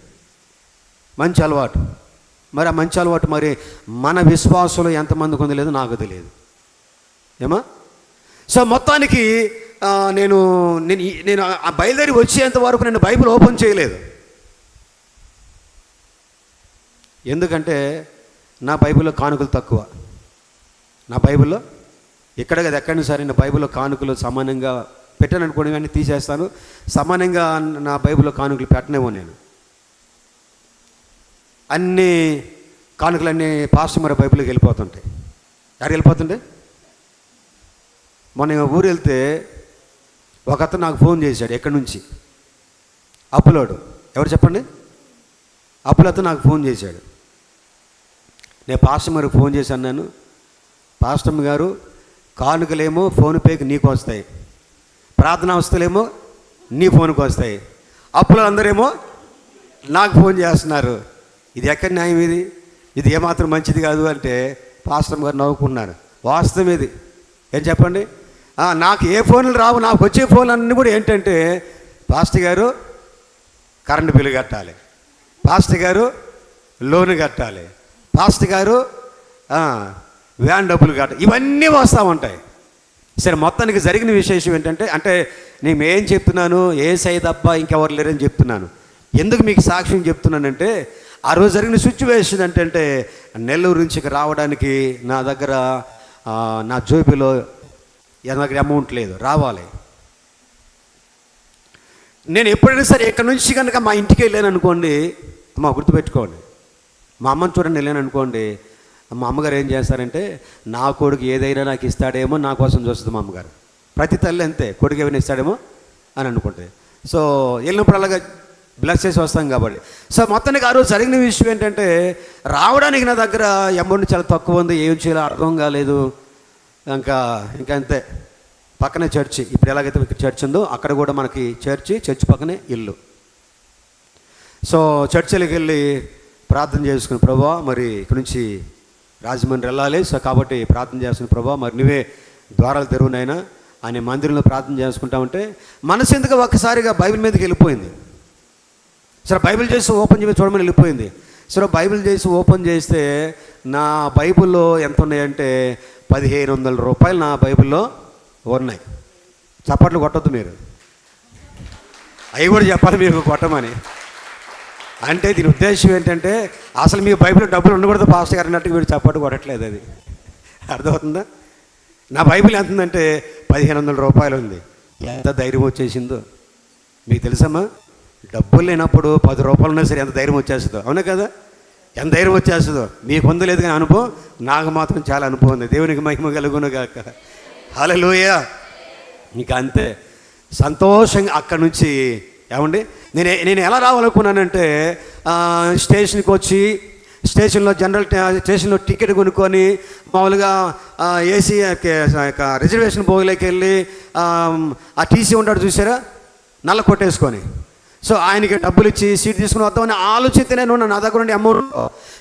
మంచి అలవాటు. మరి ఆ మంచి అలవాటు మరి మన విశ్వాసంలో ఎంతమందికి ఉంది లేదో నాకు తెలియదు. ఏమా? సో మొత్తానికి నేను ఆ బయలుదేరి వచ్చేంత వరకు నేను బైబిల్ ఓపెన్ చేయలేదు. ఎందుకంటే నా బైబిల్లో కానుకలు తక్కువ. నా బైబిల్లో ఇక్కడ కదా ఎక్కడైనా సరే నా బైబిల్లో కానుకలు సమానంగా పెట్టాను అనుకోండి, కానీ తీసేస్తాను. సమానంగా నా బైబిల్లో కానుకలు పెట్టనేమో నేను. అన్ని కానుకలన్నీ పాస్టర్ మరి బైబిల్కి వెళ్ళిపోతుంటాయి. ఎక్కడ వెళ్ళిపోతుంటే, మొన్న ఊరు వెళ్తే ఒక అతను నాకు ఫోన్ చేశాడు, ఎక్కడి నుంచి, అప్పులోడు. ఎవరు చెప్పండి? అప్పులతో నాకు ఫోన్ చేశాడు. నేను పాస్టర్ గారికి ఫోన్ చేశాను. నేను, పాస్టర్ గారు, కానుకలేమో ఫోన్పేకి నీకు వస్తాయి, ప్రార్థనా వస్తువులేమో నీ ఫోన్కి వస్తాయి, అప్పులు అందరేమో నాకు ఫోన్ చేస్తున్నారు. ఇది ఎక్కడ న్యాయం? ఇది ఏమాత్రం మంచిది కాదు అంటే పాస్టర్ గారు నవ్వుకున్నారు. వాస్తవం ఇది. ఏం చెప్పండి? నాకు ఏ ఫోన్లు రావు, నాకు వచ్చే ఫోన్లు అన్నీ కూడా ఏంటంటే, పాస్టర్ గారు కరెంటు బిల్లు కట్టాలి, పాస్టర్ గారు లోను కట్టాలి, పాస్టర్ గారు వ్యాన్ డబ్బులు కట్టాలి, ఇవన్నీ వస్తూ ఉంటాయి. సరే, మొత్తానికి జరిగిన విశేషం ఏంటంటే, అంటే నేను ఏం చెప్తున్నాను, యేసయ్య తప్ప ఇంకెవరు లేరని చెప్తున్నాను. ఎందుకు మీకు సాక్ష్యం చెప్తున్నానంటే, ఆ రోజు జరిగిన సిచ్యువేషన్ ఏంటంటే, నెల్లూరు నుంచి రావడానికి నా దగ్గర నా జోబీలో నా దగ్గర అమౌంట్ లేదు, రావాలి. నేను ఎప్పుడైనా సరే ఇక్కడ నుంచి కనుక మా ఇంటికి వెళ్ళాను అనుకోండి, అమ్మ గుర్తుపెట్టుకోండి, మా అమ్మని చూడండి వెళ్ళాను అనుకోండి, మా అమ్మగారు ఏం చేస్తారంటే, నా కొడుకు ఏదైనా నాకు ఇస్తాడేమో నా కోసం చూస్తుంది మా అమ్మగారు. ప్రతి తల్లి అంతే, కొడుకు ఏమైనా ఇస్తాడేమో అని అనుకుంటే. సో వెళ్ళినప్పుడు అలాగా బ్లెస్ చేసి వస్తాం కాబట్టి. సో మొత్తానికి ఆ రోజు జరిగిన విషయం ఏంటంటే, రావడానికి నా దగ్గర అమౌంట్ చాలా తక్కువ ఉంది, ఏం చేయాలో అర్థం కాలేదు. ఇంకా అంతే. పక్కనే చర్చి, ఇప్పుడు ఎలాగైతే ఇక్కడ చర్చ్ ఉందో అక్కడ కూడా మనకి చర్చ్ పక్కనే ఇల్లు. సో చర్చిలకు వెళ్ళి ప్రార్థన చేసుకుని, ప్రభువా మరి ఇక్కడ నుంచి రాజమండ్రి వెళ్ళాలి, సో కాబట్టి ప్రార్థన చేస్తున్న, ప్రభువా మరి నువ్వే ద్వారాలు తెరువునైనా అని మందిరంలో ప్రార్థన చేసుకుంటా ఉంటే మనసు ఎందుకు ఒక్కసారిగా బైబిల్ మీదకి వెళ్ళిపోయింది. సరే బైబిల్ చేసి ఓపెన్ చేసి చూడమని వెళ్ళిపోయింది. సరే బైబిల్ చేసి ఓపెన్ చేస్తే నా బైబిల్లో ఎంత ఉన్నాయంటే 1500 రూపాయలు నా బైబిల్లో ఉన్నాయి. చప్పట్లు కొట్టద్దు మీరు, అవి కూడా చెప్పాలి మీరు కొట్టమని. అంటే దీని ఉద్దేశం ఏంటంటే అసలు మీ బైబిల్ డబ్బులు ఉండకూడదు పాస్టర్ గారు అన్నట్టు మీరు చప్పట్లు కొట్టట్లేదు. అది అర్థమవుతుందా? నా బైబిల్ ఎంత ఉందంటే 1500 రూపాయలు ఉంది. ఎంత ధైర్యం వచ్చేసిందో మీకు తెలుసమ్మా. డబ్బులు లేనప్పుడు 10 రూపాయలు ఉన్నా సరే ఎంత ధైర్యం వచ్చేస్తుందో, అవునా కదా? ఎంత ధైర్యం వచ్చేస్తుందో మీకు పొందలేదు కానీ అనుభవం నాకు మాత్రం చాలా అనుభవం ఉంది. దేవునికి మహిమ కలుగును గాక. హల్లెలూయా. ఇంకా అంతే సంతోషంగా అక్కడి నుంచి ఏమండి నేను ఎలా రావాలనుకున్నానంటే స్టేషన్కి వచ్చి స్టేషన్లో జనరల్ స్టేషన్లో టికెట్ కొనుక్కొని మామూలుగా ఏసీ రిజర్వేషన్ బోగిలోకి వెళ్ళి ఆ టీసీ ఉంటాడు చూసారా, నల్ల కొట్టేసుకొని, సో ఆయనకి డబ్బులు ఇచ్చి సీట్ తీసుకుని వద్దామని ఆలోచిస్తేనే నా దగ్గర ఉండే అమౌంట్.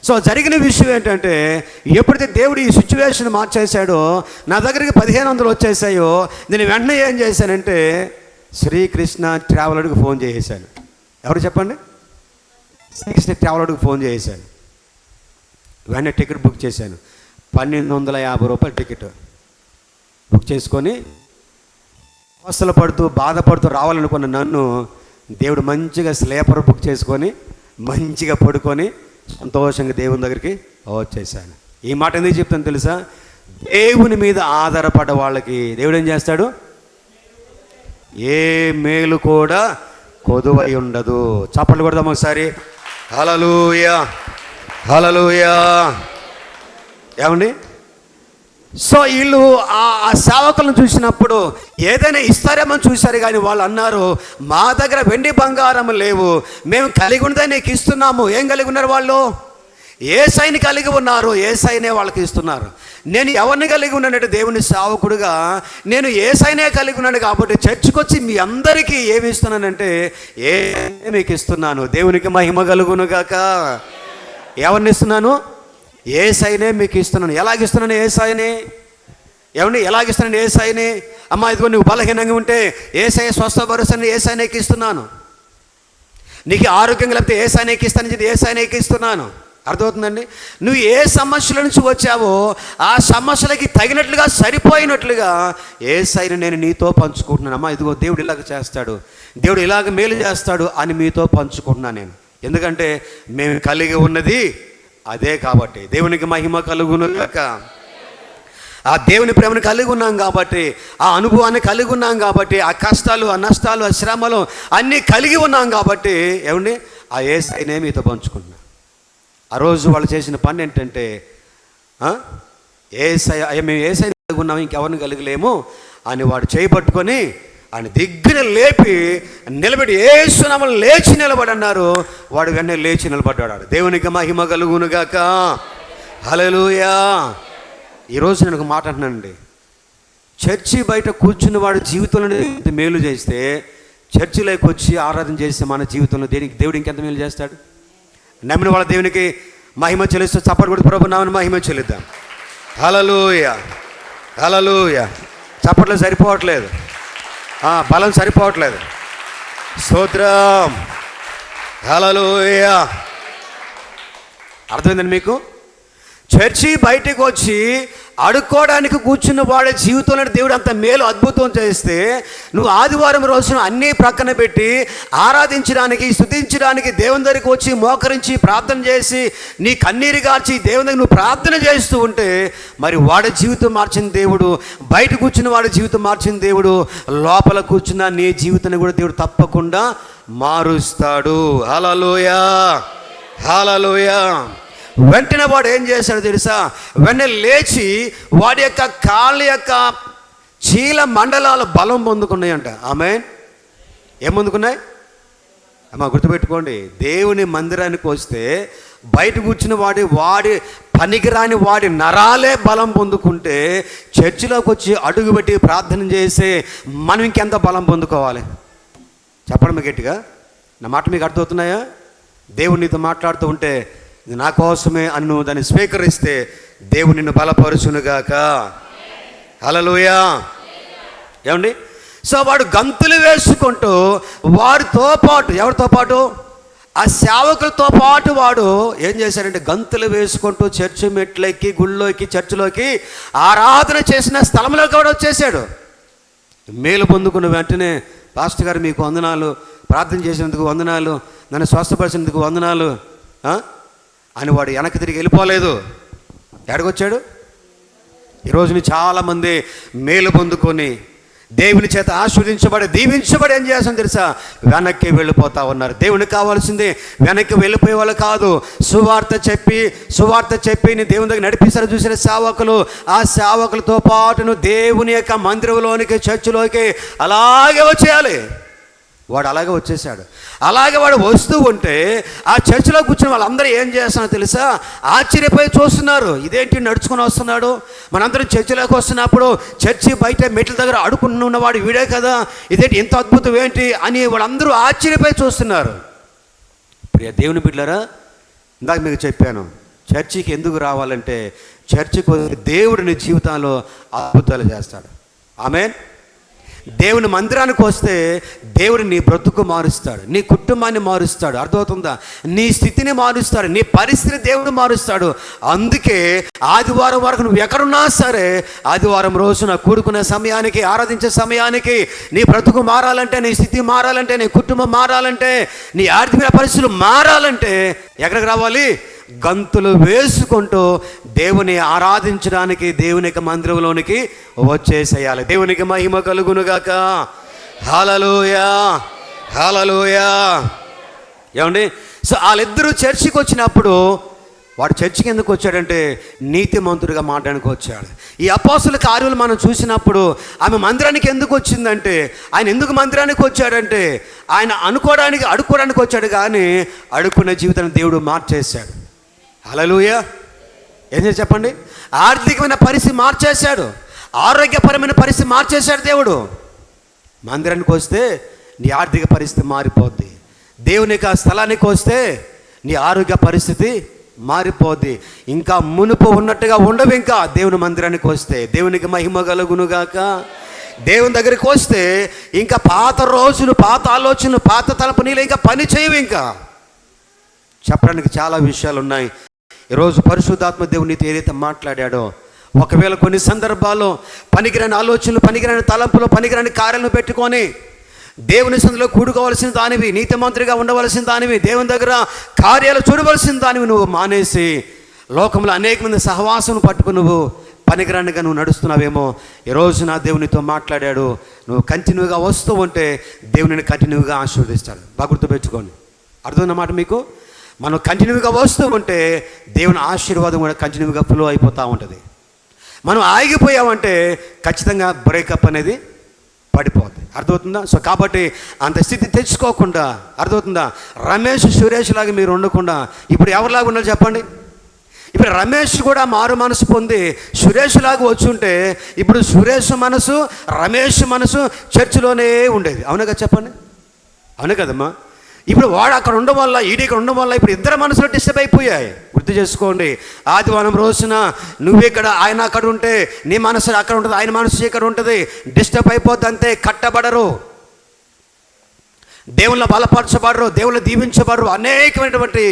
సో జరిగిన విషయం ఏంటంటే ఎప్పుడైతే దేవుడు ఈ సిచ్యువేషన్ మార్చేశాడో నా దగ్గరికి 1500 వచ్చేసాయో నేను వెంటనే ఏం చేశానంటే శ్రీకృష్ణ ట్రావెలర్కి ఫోన్ చేసేసాను. ఎవరు చెప్పండి? శ్రీకృష్ణ ట్రావెలర్కి ఫోన్ చేసేసాను. వెంటనే టికెట్ బుక్ చేశాను. 1250 రూపాయలు టికెట్ బుక్ చేసుకొని అవస్థలు పడుతూ బాధపడుతూ రావాలనుకున్న నన్ను దేవుడు మంచిగా స్లీపర్ బుక్ చేసుకొని మంచిగా పడుకొని సంతోషంగా దేవుని దగ్గరికి వచ్చేసాను. ఈ మాట ఎందుకు చెప్తాను తెలుసా? దేవుని మీద ఆధారపడ్డ వాళ్ళకి దేవుడు ఏం చేస్తాడు? ఏ మేలు కూడా కొదువై ఉండదు. చప్పట్లు కొడదాం ఒకసారి. హల్లెలూయా, హల్లెలూయా. ఏమండి? సో వీళ్ళు ఆ సేవకులను చూసినప్పుడు ఏదైనా ఇస్తారేమో చూశారు, కానీ వాళ్ళు అన్నారు మా దగ్గర వెండి బంగారం లేవు, మేము కలిగి ఉన్నదే నీకు ఇస్తున్నాము. ఏం కలిగి ఉన్నారు వాళ్ళు? యేసయ్యని కలిగి ఉన్నారు, యేసయ్యనే వాళ్ళకి ఇస్తున్నారు. నేను ఎవరిని కలిగి ఉన్నానంటే దేవుని సేవకుడుగా నేను యేసయ్యనే కలిగి ఉన్నాను కాబట్టి చర్చికి వచ్చి మీ అందరికీ ఏమి ఇస్తున్నానంటే మీకు ఇస్తున్నాను. దేవునికి మహిమ కలుగును గాక. ఎవరిని ఇస్తున్నాను? యేసయ్యనే మీకు ఇస్తున్నాను. ఎలాగిస్తున్నాను యేసయ్యని? ఏమండి ఎలాగిస్తున్నాను యేసయ్యని? అమ్మా ఇదిగో నువ్వు బలహీనంగా ఉంటే యేసయ్య స్వస్థపరుస్తాను, యేసయ్యకి ఇస్తున్నాను. నీకు ఆరోగ్యంగా లేకపోతే యేసయ్యకి ఇస్తానని చెప్పి యేసయ్యకి ఇస్తున్నాను. అర్థమవుతుందండి? నువ్వు ఏ సమస్యల నుంచి వచ్చావో ఆ సమస్యలకి తగినట్లుగా సరిపోయినట్లుగా యేసయ్యని నేను నీతో పంచుకుంటున్నాను. అమ్మా ఇదిగో దేవుడు ఇలాగ చేస్తాడు, దేవుడు ఇలాగ మేలు చేస్తాడు అని మీతో పంచుకుంటున్నాను నేను. ఎందుకంటే మేము కలిగి ఉన్నది అదే కాబట్టి. దేవునికి మహిమ కలుగును గాక. ఆ దేవుని ప్రేమను కలిగి ఉన్నాం కాబట్టి, ఆ అనుభవాన్ని కలిగి ఉన్నాం కాబట్టి, ఆ కష్టాలు ఆ నష్టాలు ఆ శ్రమలు అన్నీ కలిగి ఉన్నాం కాబట్టి ఏమండి ఆ యేసయ్యనే మీతో పంచుకుంటున్నాం. ఆ రోజు వాళ్ళు చేసిన పని ఏంటంటే మేము యేసయ్యని కలిగి ఉన్నాము, ఇంకెవరిని కలిగలేము అని వాడు చేయబట్టుకొని ఆయన దిగ్గున లేపి నిలబెట్టి యేసునామములో లేచి నిలబడి అన్నారు. వాడు వెంటనే లేచి నిలబడ్డాడు. దేవునికి మహిమ కలుగును గాక. హల్లెలూయా. ఈరోజు నేను ఒక మాట అంటున్నానండి. చర్చి బయట కూర్చున్న వాడు జీవితంలో మేలు చేస్తే చర్చిలోకి వచ్చి ఆరాధన చేస్తే మన జీవితంలో దేవుడు ఇంకెంత మేలు చేస్తాడు? నమ్మిన వాళ్ళ దేవునికి మహిమ చెల్లిస్తూ చప్పట్లు కొడుతూ ప్రభు నామమున మహిమ చెల్లిద్దాం. హల్లెలూయా, హల్లెలూయా. చప్పట్లు సరిపోవట్లేదు, బలం సరిపోవట్లేదు. స్తోత్రం, హల్లెలూయా. అర్థమైందండి మీకు? చర్చి బయటకు వచ్చి అడుక్కోవడానికి కూర్చున్న వాడే జీవితంలో దేవుడు అంత మేలు అద్భుతం చేస్తే నువ్వు ఆదివారం రోజున అన్నీ ప్రక్కన పెట్టి ఆరాధించడానికి స్తుతించడానికి దేవుని దగ్గరికి వచ్చి మోకరించి ప్రార్థన చేసి నీ కన్నీరు గార్చి దేవుని దగ్గర నువ్వు ప్రార్థన చేస్తూ ఉంటే మరి వాడి జీవితం మార్చిన దేవుడు, బయట కూర్చున్న వాడి జీవితం మార్చిన దేవుడు లోపల కూర్చున్న నీ జీవితాన్ని కూడా దేవుడు తప్పకుండా మారుస్తాడు. హల్లెలూయా, హల్లెలూయా. వెంటనే వాడు ఏం చేశాడు తెలుసా? వెంటనే లేచి వాడి యొక్క కాళ్ళ యొక్క చీల మండలాల బలం పొందుకున్నాయంట. ఆమేన్. ఏం పొందుకున్నాయి అమ్మా? గుర్తుపెట్టుకోండి, దేవుని మందిరానికి వస్తే బయట కూర్చున్న వాడి పనికిరాని వాడి నరాలే బలం పొందుకుంటే చర్చిలోకి వచ్చి అడుగుపెట్టి ప్రార్థన చేసే మనం ఇంకెంత బలం పొందుకోవాలి? చెప్పండి మీకు గట్టిగా. నా మాట మీకు అర్థమవుతున్నాయా? దేవుడు నీతో మాట్లాడుతూ ఉంటే ఇది నా కోసమే అని నువ్వు దాన్ని స్వీకరిస్తే దేవుడు నిన్ను బలపరుచునుగాక. హల్లెలూయా. ఏమండి? సో వాడు గంతులు వేసుకుంటూ వారితో పాటు, ఎవరితో పాటు? ఆ సేవకులతో పాటు వాడు ఏం చేశాడంటే గంతులు వేసుకుంటూ చర్చి మెట్లెక్కి గుళ్ళోకి చర్చిలోకి ఆరాధన చేసిన స్థలంలోకి కూడా వచ్చేసాడు. మేలు పొందుకున్న వెంటనే పాస్టర్ గారు మీకు వందనాలు, ప్రార్థన చేసినందుకు వందనాలు, నన్ను స్వస్థపరిచినందుకు వందనాలు అని వాడు వెనక్కి తిరిగి వెళ్ళిపోలేదు. ఎక్కడికొచ్చాడు? ఈరోజుని చాలామంది మేలు పొందుకొని దేవుని చేత ఆశీర్వదించబడి దీవించబడి ఏం చేస్తాను తెలుసా? వెనక్కి వెళ్ళిపోతా ఉన్నారు. దేవునికి కావాల్సింది వెనక్కి వెళ్ళిపోయే వాళ్ళు కాదు, సువార్త చెప్పి నీ దేవుని దగ్గర నడిపిస్తారు చూసిన సేవకులు, ఆ సేవకులతో పాటును దేవుని యొక్క మందిరంలోనికి, చర్చిలోకి అలాగే వచ్చేయాలి. వాడు అలాగే వచ్చేసాడు. అలాగే వాడు వస్తూ ఉంటే ఆ చర్చిలో కూర్చుని వాళ్ళందరూ ఏం చేస్తున్నారో తెలుసా? ఆశ్చర్యపోయి చూస్తున్నారు. ఇదేంటి నడుచుకుని వస్తున్నాడు, మనందరం చర్చిలోకి వస్తున్నప్పుడు చర్చి బయట మెట్ల దగ్గర అడుకున్నవాడు వీడే కదా, ఇదేంటి ఇంత అద్భుతం ఏంటి అని వాళ్ళందరూ ఆశ్చర్యపోయి చూస్తున్నారు. ప్రియ దేవుని బిడ్డలారా, ఇందాక మీకు చెప్పాను, చర్చికి ఎందుకు రావాలంటే చర్చికి దేవుడు నీ జీవితంలో అద్భుతాలు చేస్తాడు. ఆమేన్. దేవుని మందిరానికి వస్తే దేవుడు నీ బ్రతుకు మారుస్తాడు, నీ కుటుంబాన్ని మారుస్తాడు. అర్థమవుతుందా? నీ స్థితిని మారుస్తాడు, నీ పరిస్థితిని దేవుడు మారుస్తాడు. అందుకే ఆదివారం వరకు నువ్వు ఎక్కడున్నా సరే, ఆదివారం రోజున కూడుకునే సమయానికి, ఆరాధించే సమయానికి నీ బ్రతుకు మారాలంటే, నీ స్థితి మారాలంటే, నీ కుటుంబం మారాలంటే, నీ ఆర్థిక పరిస్థితులు మారాలంటే ఎక్కడికి రావాలి? గంతులు వేసుకుంటూ దేవుని ఆరాధించడానికి దేవుని యొక్క మందిరంలోనికి వచ్చేసేయాలి. దేవునికి మహిమ కలుగునుగాక. హల్లెలూయా, హల్లెలూయా. ఏమండి? సో వాళ్ళిద్దరూ చర్చికి వచ్చినప్పుడు, వాడు చర్చికి ఎందుకు వచ్చాడంటే నీతిమంతుడిగా మాట్లాడానికి వచ్చాడు. ఈ అపోస్తుల కార్యాలు మనం చూసినప్పుడు ఆమె మందిరానికి ఎందుకు వచ్చిందంటే, ఆయన ఎందుకు మందిరానికి వచ్చాడంటే ఆయన అడుక్కోవడానికి వచ్చాడు, కానీ అడుక్కునే జీవితాన్ని దేవుడు మార్చేశాడు. హల్లెలూయా. ఏం చేసి చెప్పండి? ఆర్థికమైన పరిస్థితి మార్చేశాడు, ఆరోగ్యపరమైన పరిస్థితి మార్చేశాడు దేవుడు. మందిరానికి వస్తే నీ ఆర్థిక పరిస్థితి మారిపోద్ది. దేవుని యొక్క స్థలానికి వస్తే నీ ఆరోగ్య పరిస్థితి మారిపోద్ది. ఇంకా మునుపు ఉన్నట్టుగా ఉండవు. ఇంకా దేవుని మందిరానికి వస్తే దేవునికి మహిమ కలుగునుగాక. దేవుని దగ్గరికి వస్తే ఇంకా పాత రోజులు, పాత ఆలోచనలు, పాత తలపు నీళ్ళు ఇంకా పని చేయవు. ఇంకా చెప్పడానికి చాలా విషయాలు ఉన్నాయి. ఈరోజు పరిశుద్ధాత్మ దేవుడు నీతో ఏదైతే మాట్లాడాడో, ఒకవేళ కొన్ని సందర్భాల్లో పనికిరాని ఆలోచనలు, పనికిరాని తలంపులు, పనికిరాని కార్యాలను పెట్టుకొని దేవుని సందులో కూడుకోవాల్సిన దానివి, నీతిమంతుడిగా ఉండవలసిన దానివి, దేవుని దగ్గర కార్యాలు చూడవలసిన దానివి నువ్వు మానేసి లోకంలో అనేక మంది సహవాసం పట్టుకుని నువ్వు పనికిరానిగా నువ్వు నడుస్తున్నావేమో. ఈరోజు నా దేవునితో మాట్లాడాడు. నువ్వు కంటిన్యూగా వస్తూ ఉంటే దేవునిని కంటిన్యూగా ఆశీర్వదిస్తాడు. బాగా గుర్తుపెట్టుకోండి. అర్థమన్నమాట మీకు? మనం కంటిన్యూగా వస్తూ ఉంటే దేవుని ఆశీర్వాదం కూడా కంటిన్యూగా ఫ్లో అయిపోతూ ఉంటుంది. మనం ఆగిపోయామంటే ఖచ్చితంగా బ్రేకప్ అనేది పడిపోతుంది. అర్థమవుతుందా? సో కాబట్టి అంత స్థితి తెచ్చుకోకుండా, అర్థమవుతుందా, రమేష్ సురేష్ లాగా మీరు ఉండకుండా ఇప్పుడు ఎవరిలాగా ఉండాలి చెప్పండి? ఇప్పుడు రమేష్ కూడా మారు మనసు పొంది సురేష్ లాగా వచ్చుంటే ఇప్పుడు సురేష్ మనసు, రమేష్ మనసు చర్చిలోనే ఉండేది. అవునా చెప్పండి? అవును కదమ్మా? ఇప్పుడు వాడు అక్కడ ఉండడం వల్ల, ఈడీ ఇక్కడ ఉండడం వల్ల ఇప్పుడు ఇద్దరు మనసులు డిస్టర్బ్ అయిపోయాయి. గుర్తు చేసుకోండి. ఆదివారం రోజున నువ్వు ఇక్కడ, ఆయన అక్కడ ఉంటే నీ మనసు అక్కడ ఉంటుంది, ఆయన మనసు ఇక్కడ ఉంటుంది. డిస్టర్బ్ అయిపోద్ది అంతే. కట్టబడరు, దేవుళ్ళ బలపరచబడరు, దేవుళ్ళు దీవించబడరు, అనేకమైనటువంటి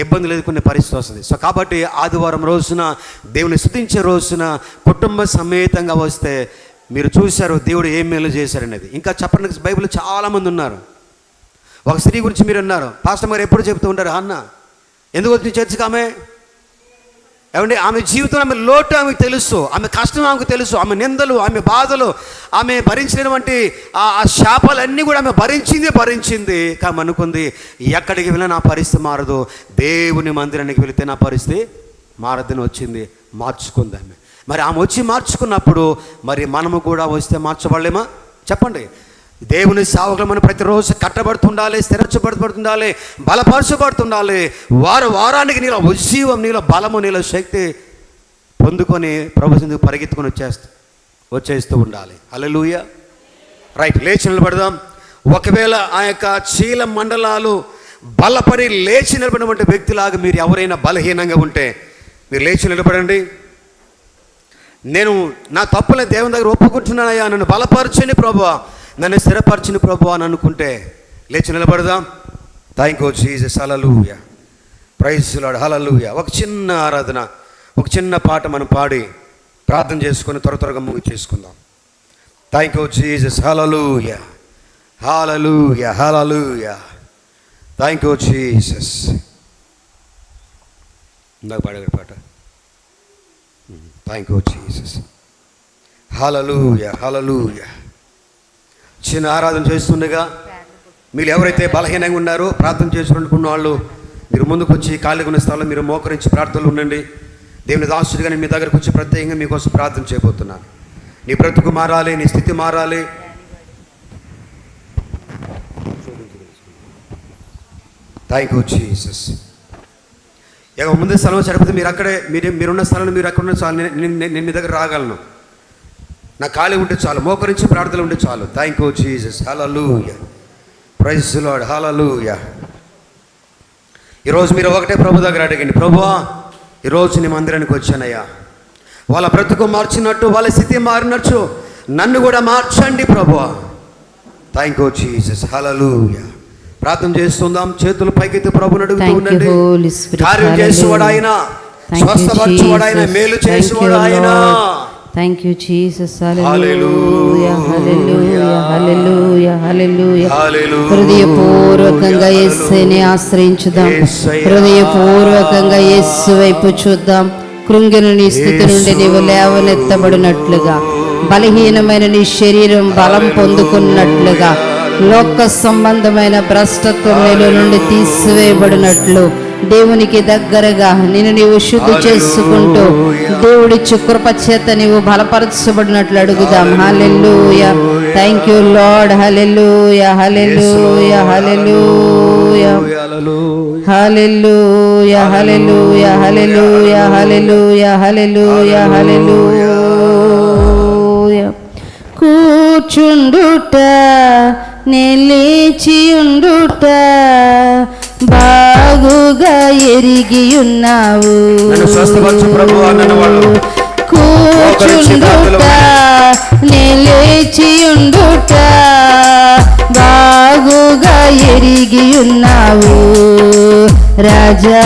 ఇబ్బందులు ఎదుర్కొనే పరిస్థితి వస్తుంది. సో కాబట్టి ఆదివారం రోజున, దేవుని స్తుతించే రోజున కుటుంబ సమేతంగా వస్తే మీరు చూశారు దేవుడు ఏం మేలు చేశారనేది. ఇంకా చెప్పడానికి బైబిల్ చాలామంది ఉన్నారు. ఒక స్త్రీ గురించి మీరు అన్నారు, పాస్టర్ గారు ఎప్పుడు చెప్తూ ఉంటారు, అన్న ఎందుకు వచ్చి చర్చికి ఆమె, ఏమంటే ఆమె జీవితం, ఆమె లోటు ఆమెకు తెలుసు, ఆమె కష్టం ఆమెకు తెలుసు, ఆమె నిందలు, ఆమె బాధలు, ఆమె భరించినటువంటి ఆ శాపాలన్నీ కూడా ఆమె భరించింది. కానీ అనుకుంది ఎక్కడికి వెళ్ళినా నా పరిస్థితి మారదు, దేవుని మందిరానికి వెళితే నా పరిస్థితి మారదని వచ్చింది, మార్చుకుంది ఆమె. మరి ఆమె వచ్చి మార్చుకున్నప్పుడు మరి మనము కూడా వస్తే మార్చబడలేమా చెప్పండి? దేవుని సేవకులు మనం ప్రతిరోజు కట్టబడుతుండాలి, స్థిరపడుతుండాలి, బలపరచబడుతుండాలి. వారానికి నీలో ఉజ్జీవం, నీలో బలము, నీలో శక్తి పొందుకొని ప్రభు సన్నిధికి పరిగెత్తుకొని వచ్చేస్తూ ఉండాలి. హల్లెలూయా. రైట్, లేచి నిలబడదాం. ఒకవేళ ఆ యొక్క చీల మండలాలు బలపడి లేచి నిలబడినటువంటి వ్యక్తిలాగా మీరు ఎవరైనా బలహీనంగా ఉంటే మీరు లేచి నిలబడండి. నేను నా తప్పులే దేవుని దగ్గర ఒప్పుకుంటున్నానయ్యా, నన్ను బలపరచని ప్రభువా, నన్ను స్థిరపరచిన ప్రభువా అని అనుకుంటే లేచి నిలబడదాం. Thank you Jesus. Hallelujah. Praise the Lord. Hallelujah. ఒక చిన్న ఆరాధన, ఒక చిన్న పాట మనం పాడి ప్రార్థన చేసుకొని త్వరగా ముగించేసుకుందాం. Thank you Jesus. Hallelujah, hallelujah, hallelujah. Thank you Jesus. ఇందాక పాడే పాట. Thank you Jesus. Hallelujah, hallelujah. చిన్న ఆరాధన చేస్తుండగా మీరు ఎవరైతే బలహీనంగా ఉన్నారో, ప్రార్థన చేసుకున్న వాళ్ళు మీరు ముందుకు వచ్చి ఖాళీగా ఉన్న స్థలంలో మీరు మోకరించి ప్రార్థనలు ఉండండి. దేవుని దాసుడిగా నేను మీ దగ్గరకు వచ్చి ప్రత్యేకంగా మీకోసం ప్రార్థన చేయబోతున్నాను. నీ బ్రతుకు మారాలి, నీ స్థితి మారాలి. Thank you Jesus. ఇక ముందు స్థలం సరిపోతే మీరు అక్కడే మీరున్న స్థలంలో మీరు అక్కడ ఉన్న చాలు. నేను మీ దగ్గర రాగలను. నా ఖాళీ ఉంటే చాలు, మోకరించి ప్రార్థనలు ఉంటే చాలు. Thank you Jesus. Hallelujah, praise the Lord, hallelujah. ఈరోజు మీరు ఒకటే ప్రభు దగ్గర అడగండి, ప్రభువా ఈరోజు నీ మందిరానికి వచ్చానయ్యా, వాళ్ళ బ్రతుకు మార్చినట్టు, వాళ్ళ స్థితి మారినట్టు నన్ను కూడా మార్చండి ప్రభువా. Thank you Jesus. హల్లెలూయా. ప్రార్థన చేస్తుందాం. చేతులు పైకెత్తి ప్రభుని అడుగుతూ ఉండండి. కార్యం చేసేవాడు ఆయన, స్వస్థపరచువాడు ఆయన, మేలు చేసేవాడు ఆయన. Thank you Jesus. Hallelujah, hallelujah, hallelujah, hallelujah. హృదయపూర్వకంగా యేసుని ఆశ్రయించుదాం. హృదయపూర్వకంగా యేసు వైపు చూద్దాం. కృంగిన నీ స్థితి నుండి నీవు లేవనెత్తబడినట్లుగా, బలహీనమైన నీ శరీరం బలం పొందుకున్నట్లుగా, లోక సంబంధమైన భ్రష్టత్వం నీలో నుండి తీసివేయబడినట్లు, దేవునికి దగ్గరగా నిన్ను నీవు శుద్ధి చేసుకుంటూ దేవుడిచ్చు కృప చేత నీవు బలపరచబడినట్లు అడుగుదాం. Hallelujah. Thank you Lord. Hallelujah, hallelujah, hallelujah, hallelujah, hallelujah, hallelujah, hallelujah, hallelujah, hallelujah. కూర్చుండుట నిలిచియుండుట బాగుగా ఎరిగి ఉన్నావు. కూర్చుండుట నిలిచియుండుట బాగుగా ఎరిగి ఉన్నావు. రాజా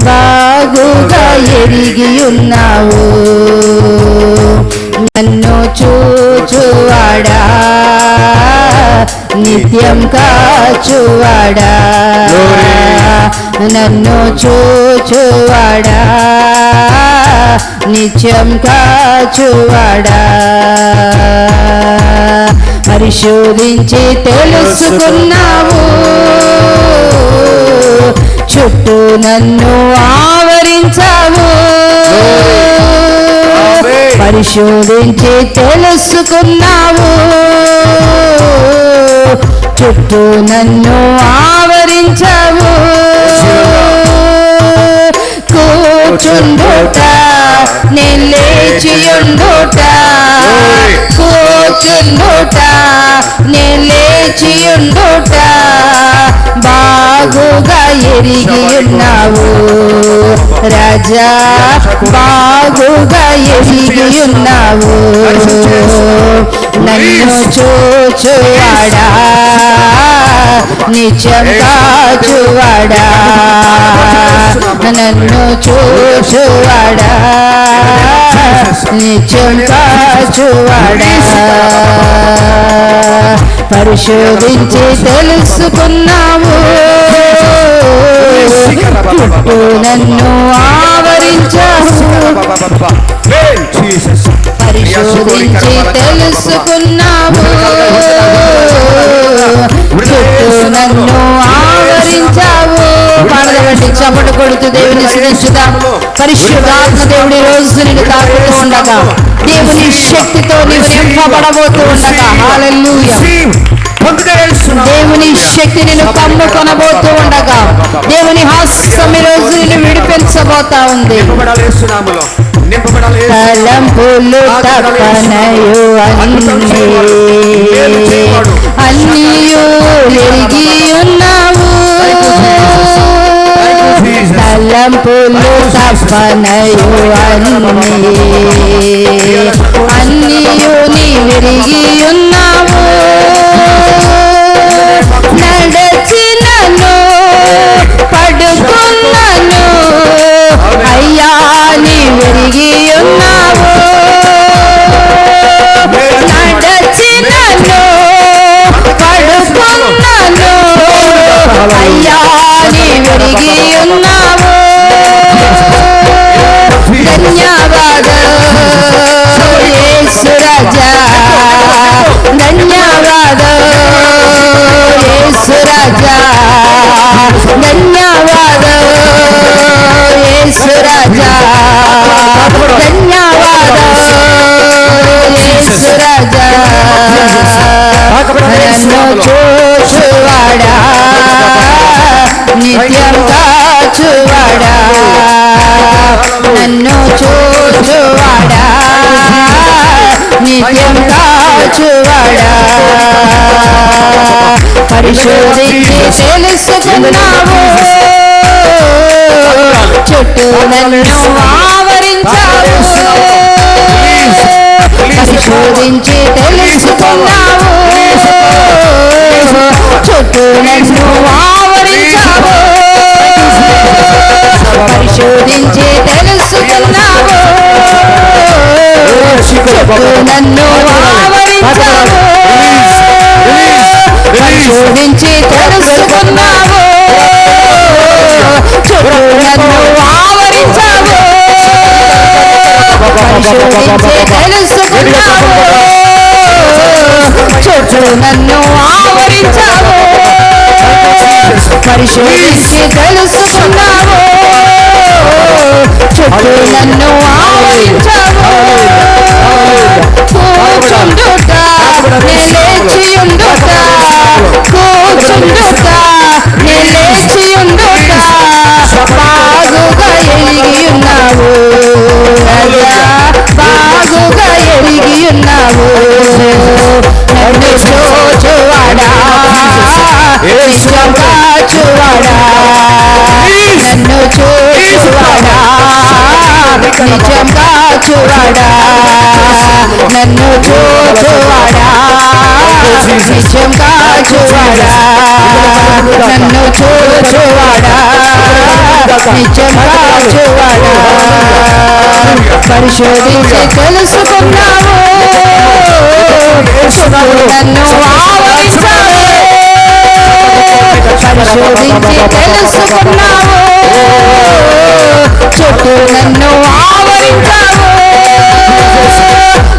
బాగుగా ఎరిగి ఉన్నావు. నన్ను చూచువాడా, నిత్యం కాచువాడా, నన్ను చూచువాడా, నిత్యం కాచువాడా. పరిశోధించి తెలుసుకున్నావు, చుట్టూ నన్ను ఆవరించావు. పరిశోధించి తెలుసుకున్నావు, చుట్టూ నన్ను ఆవరించావు. కూర్చుండుట నిలిచియుండుట, కూర్చుండుట నిలిచియుండుట బాగుగా ఎరిగి ఉన్నావు. రాజా బాగుగా ఎరిగి ఉన్నావు. నన్ను చూచువాడా, నిత్యం కాచువాడా, నన్ను చూచువాడా, నిత్యం కాచువాడా. పరిశోధించి తెలుసుకున్నావు, చుట్టూ నన్ను ఆవరించావు. పరిశోధించి తెలుసుకున్నావు, చుట్టూ నన్ను ఆవరించావు. పాడబట్టి చప్పట్లు కొడుతూ దేవుని స్తుతించుదాం. పరిశుద్ధాత్మ దేవుడి రోజు నిన్ను తాకుతూ ఉండగా, దేవుని శక్తితో నీవు నింపబడబోతూ ఉండగా, హల్లెలూయా, దేవుని శక్తి నిన్ను కమ్ముకొనబోతూ ఉండగా, దేవుని హస్తం ఈ రోజు నిన్ను విడిపించబోతా ఉంది. తలంపులు తప్పనయు అన్నీయు ఎరిగి ఉన్నావు. తలంపులు తప్పనయు అన్నీయు నీవెరిగి ఉన్నావు. నడచినను పడుకున్నను అయ్యా నీవెరిగి ఉన్నావు. నడచినను అయ్యా నీవెరిగి ఉన్నావు. ధన్యవాదాలు యేసు రాజా, ధన్యవాదాలు యేసు రాజా, ధన్యవాదాలు యేసు రాజా, ధన్యవాదాలు యేసు రాజా. నన్ను చూచువాడా, నిత్యం కాచువాడా, నన్ను చూచువాడా, నిత్యం కాచువాడా. పరిశోధించి తెలుసుకున్నావు, చుట్టూ నన్ను ఆవరించావు. పరిశోధించి తెలుసుకున్నావు, చుట్టూ నన్ను ఆవరించావు. పరిశోధించి తెలుసుకున్నావు, చుట్టూ నన్ను ఆవరించావు. పరిశోధించి తెలుసుకున్నావు, చుట్టూ నన్ను ఆవరించావు. పరిశోధించి తెలుసుకున్నావు, చుట్టూ నన్ను ఆవరించావు. పరిశోధించి తెలుసుకున్నావు, చుట్టూ నన్ను ఆవరించావు. కూర్చుండుట నిలేచియుండుట, కూర్చుండుట నిలేచియుండుట, బాగుగా ఎరిగి ఉన్నావు రాజా, బాగుగా ఎరిగి ఉన్నావు. నన్ను చూచువాడా, నిత్యం కాచువాడా, నన్ను చూచువాడా, నిత్యం కాచువాడా, నన్ను చూచువాడా, నిత్యం కాచువాడా, నన్ను చూచువాడా, నిత్యం కాచువాడా. పరిశోధించి తెలుసుకున్నావు, నన్ను ఆవరించావు. పరిశోధించి తెలుసుకున్నావు, చుట్టూ నన్ను ఆవరించావు.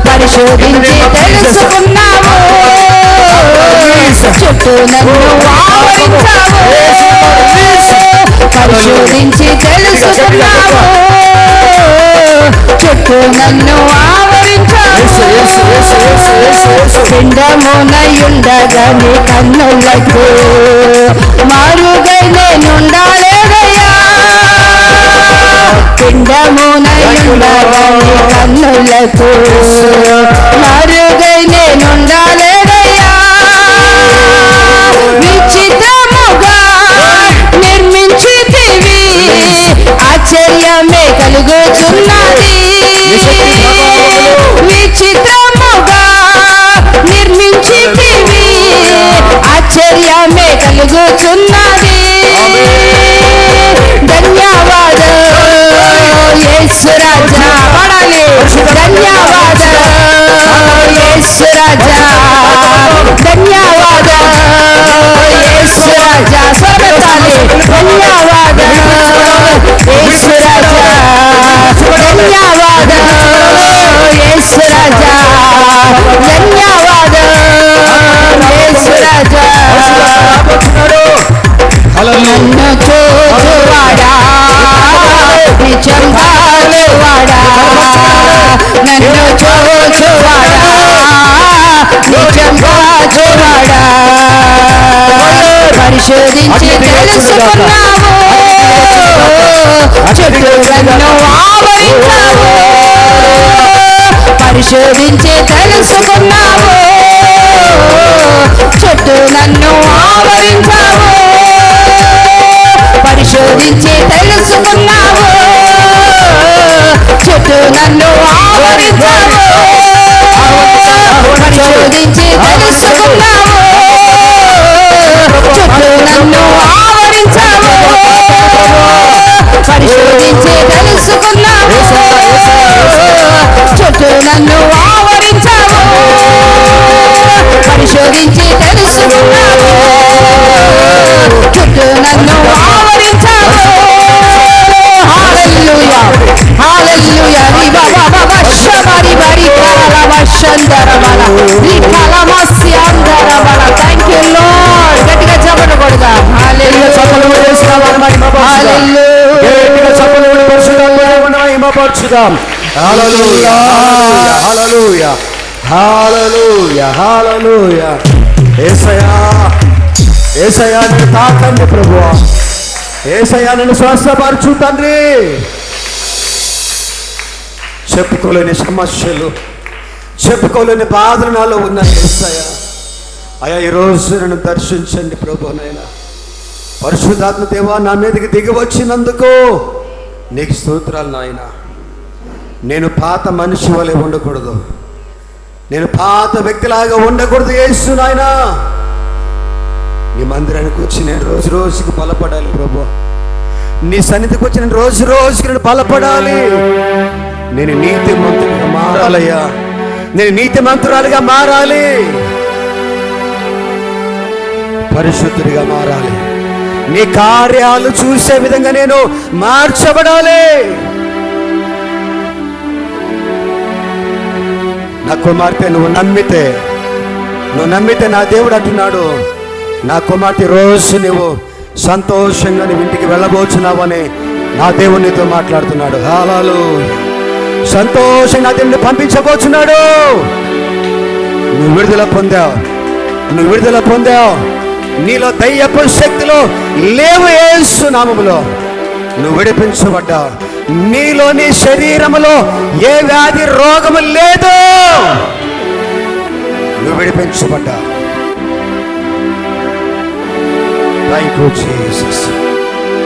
పరిశోధించి తెలుసుకున్నావు, చుట్టూ నన్ను ఆవరించావు. పరిశోధించి తెలుసుకున్నావు, చుట్టూ నన్ను ఆవరించావు. పిండమునయుండగా నీ కన్నులకు మారుగై నేనుండాలేదయ్యా. పిండమునయుండగా నీ కన్నులకు మారుగై నేనుండాలేదయ్యా. విచిత్రముగా నిర్మించితివి, ఆశ్చర్యమే కలుగుచున్నది. విచిత్రముగా నిర్మించితివి, ఆశ్చర్యమే కలుగుచున్నది. ధన్యవాదాలు యేసు రాజా, పాడాలి. ధన్యవాదాలు యేసు రాజా, ధన్యవాదాలు యేసు రాజా, స్వరమెత్తాలి. ధన్యవాదాలు యేసు రాజా, ధన్యవాదాలు యేసు రాజా, ధన్యవాదాలు యేసు రాజా. నన్ను చూచువాడా, నిత్యం కాచువాడా, నన్ను చూచువాడా, నిత్యం కాచువాడా. పరిశోధించి తెలుసుకున్నావు, చుట్టూ నన్ను ఆవరించావు. పరిశోధించి తెలుసుకున్నావు, చుట్టూ నన్ను ఆవరించావు. పరిశోధించి తెలుసుకున్నావు, చుట్టూ నన్ను ఆవరించావు. పరిశోధించి తెలుసుకున్నావు, చుట్టూ నన్ను ఆవరించావు. పరిశోధించి తెలుసుకున్నావు, చుట్టూ నన్ను ఆవరించావు. పరిశోధించి తెలుసుకున్నావు, చుట్టూ మహిమపరచుదాం. హల్లెలూయా, హల్లెలూయా, హల్లెలూయా, హల్లెలూయా. యేసయ్యా, యేసయ్యా నన్ను తాకండి ప్రభువా, యేసయ్యా నన్ను స్వస్థపరచు తండ్రి. చెప్పుకోలేని సమస్యలు, చెప్పుకోలేని బాధలు నాలో ఉన్నాయి యేసయ్యా. అయ్యా ఈరోజు నన్ను దర్శించండి ప్రభునైనా. పరిశుద్ధాత్మ దేవా నా మీదకి దిగి వచ్చినందుకు నీకు స్తోత్రాలు నాయన. నేను పాత మనిషి వలె ఉండకూడదు, నేను పాత వ్యక్తిలాగా ఉండకూడదు యేసు నాయన. నీ మందిరానికి వచ్చి నేను రోజు రోజుకి బలపడాలి ప్రభు. నీ సన్నిధికి వచ్చి నేను రోజు రోజుకి నేను బలపడాలి. నేను నీతిమంతుడిగా మారాలయ్యా, నేను నీతిమంతురాలిగా మారాలి, పరిశుద్ధుడిగా మారాలి. నీ కార్యాలు చూసే విధంగా నేను మార్చబడాలి. నా కుమార్తె నువ్వు నమ్మితే నా దేవుడు అంటున్నాడు, నా కుమార్తె రోజు నువ్వు సంతోషంగా నువ్వు ఇంటికి వెళ్ళబోచున్నావని నా దేవుడు నీతో మాట్లాడుతున్నాడు. హల్లెలూయా. సంతోషంగా నా దేవుడిని పంపించబోచున్నాడు. నువ్వు విడుదల పొందావు. నీలో దయ్యపు శక్తులు లేవు యేసు నామములో. నువ్వు విడిపించబడ్డావు. నీలో నీ శరీరములో ఏ వ్యాధి రోగము లేదు. నువ్వు విడిపించబడ్డావు. Thank you Jesus.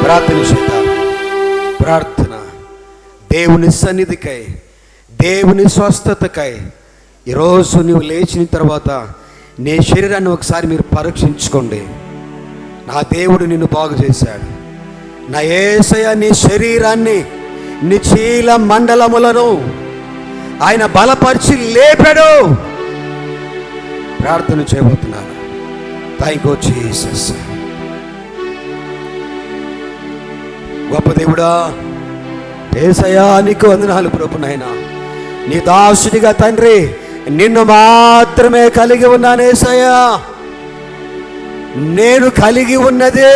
ప్రార్థన చేద్దాం. ప్రార్థన. దేవుని సన్నిధికై, దేవుని స్వస్థతకై ఈరోజు నువ్వు లేచిన తర్వాత నీ శరీరాన్ని ఒకసారి మీరు పరీక్షించుకోండి. నా దేవుడు నిన్ను బాగు చేశాడు. నా యేసయ్య నీ శరీరాన్ని, నీ చీల మండలములను ఆయన బలపరిచి లేపాడు. ప్రార్థన చేయబోతున్నాను. Thank you Jesus. గొప్ప దేవుడా యేసయ్యా నీకు వందనాలు ప్రభు. నాయనా నీ దాసుడిగా తండ్రి నిన్ను మాత్రమే కలిగి ఉన్నాను యేసయ్యా. నేను కలిగి ఉన్నదే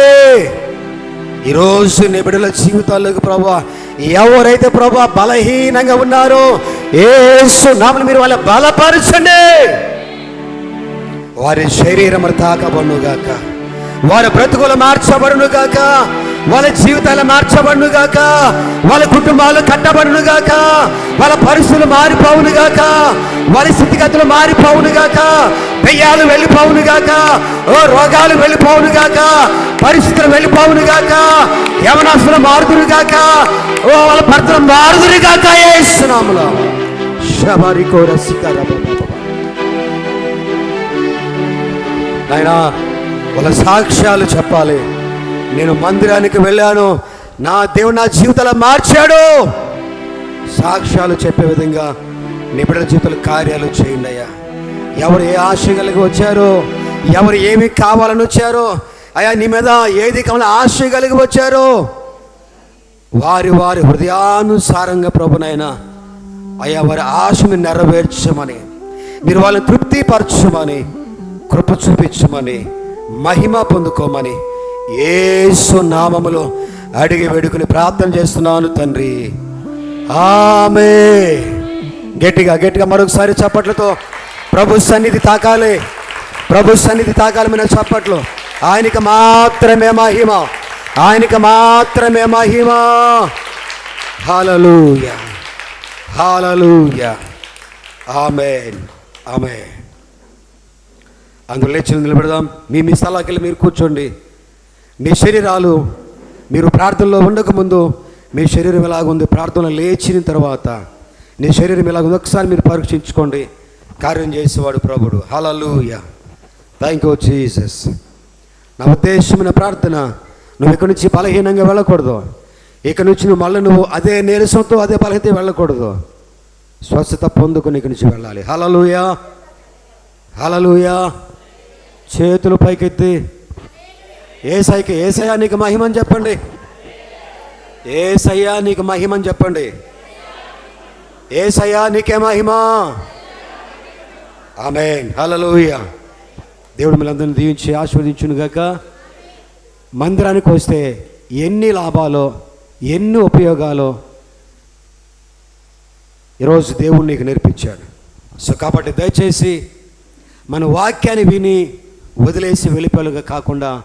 ఈరోజు నీ బిడ్డల జీవితాల్లోకి ప్రభువా ఎవరైతే ప్రభువా బలహీనంగా ఉన్నారో యేసు నామమున మీరు వాళ్ళ బలపరచండి. వారి శరీరములు తాకబడునుగాక, వారి బ్రతుకులు మార్చబడునుగాక, వాళ్ళ జీవితాలు మార్చబడునుగాక, వాళ్ళ కుటుంబాలు కట్టబడునుగాక, వాళ్ళ పరిస్థితులు మారిపోవునుగాక, వాళ్ళ స్థితిగతులు మారిపోవునుగాక, దయ్యాలు వెళ్ళిపోవునుగాక, ఓ రోగాలు వెళ్ళిపోవునుగాక, పరిస్థితులు వెళ్ళిపోవునుగాక, యవనస్తులు మారుదురుగాక, ఓ వాళ్ళ భర్తలు మారుదురుగాక యేసు నామములో. నాయనా వాళ్ళ సాక్ష్యాలు చెప్పాలి. నేను మందిరానికి వెళ్ళాను, నా దేవుడు నా జీవితాలు మార్చాడు. సాక్ష్యాలు చెప్పే విధంగా నీ బిడ్డల జీవితాలు కార్యాలు చేయండి అయ్యా. ఎవరు ఏ ఆశ కలిగి వచ్చారో, ఎవరు ఏమి కావాలని వచ్చారో అయ్యా, నీ మీద ఏది కావాలని ఆశ కలిగి వచ్చారో వారి వారి హృదయానుసారంగా ప్రభునైనా అయ్యా వారి ఆశను నెరవేర్చమని, మీరు వాళ్ళని తృప్తిపరచమని, కృప చూపించమని, మహిమ పొందుకోమని యేసు నామములో అడిగి వేడుకుని ప్రార్థన చేస్తున్నాను తండ్రి. ఆమేన్. గట్టిగా మరొకసారి చప్పట్లతో ప్రభు సన్నిధి తాకాలి, ప్రభు సన్నిధి తాకాలి. మన చప్పట్లు. ఆయనకి మాత్రమే మహిమ, ఆయనకి మాత్రమే మహిమ. హల్లెలూయా, హల్లెలూయా. ఆమేన్, ఆమేన్. అందులో లేచి నిలబెడదాం. మీ స్థలానికి వెళ్ళి మీరు కూర్చోండి. మీ శరీరాలు మీరు ప్రార్థనలో ఉండకముందు మీ శరీరం ఎలాగుంది, ప్రార్థనలో లేచిన తర్వాత నీ శరీరం ఎలాగుంది ఒకసారి మీరు పరీక్షించుకోండి. కార్యం చేసేవాడు ప్రభుడు. హల్లెలూయా. Thank you Jesus. నా ఉద్దేశమైన ప్రార్థన, నువ్వు ఇక్కడి నుంచి బలహీనంగా వెళ్ళకూడదు. ఇక్కడి నుంచి నువ్వు అదే నీరసంతో అదే బలహీనత వెళ్ళకూడదు. స్వస్థత పొందుకుని ఇక్కడి నుంచి వెళ్ళాలి. హల్లెలూయా, హల్లెలూయా. చేతులు పైకెత్తి ఏసయ్యా నీకు మహిమని చెప్పండి. ఏసయ్యా నీకు మహిమని చెప్పండి. ఏసయ్యా నీకే మహిమ. ఆమేన్, హల్లెలూయా. దేవుడు మిమ్మల్ని దీవించి ఆశీర్వదించును గాక. మందిరానికి వస్తే ఎన్ని లాభాలో, ఎన్ని ఉపయోగాలో ఈరోజు దేవుడు నీకు నేర్పించాడు. సో కాబట్టి దయచేసి మన వాక్యాన్ని విని వదిలేసి వెళ్ళిపోలుగా కాకుండా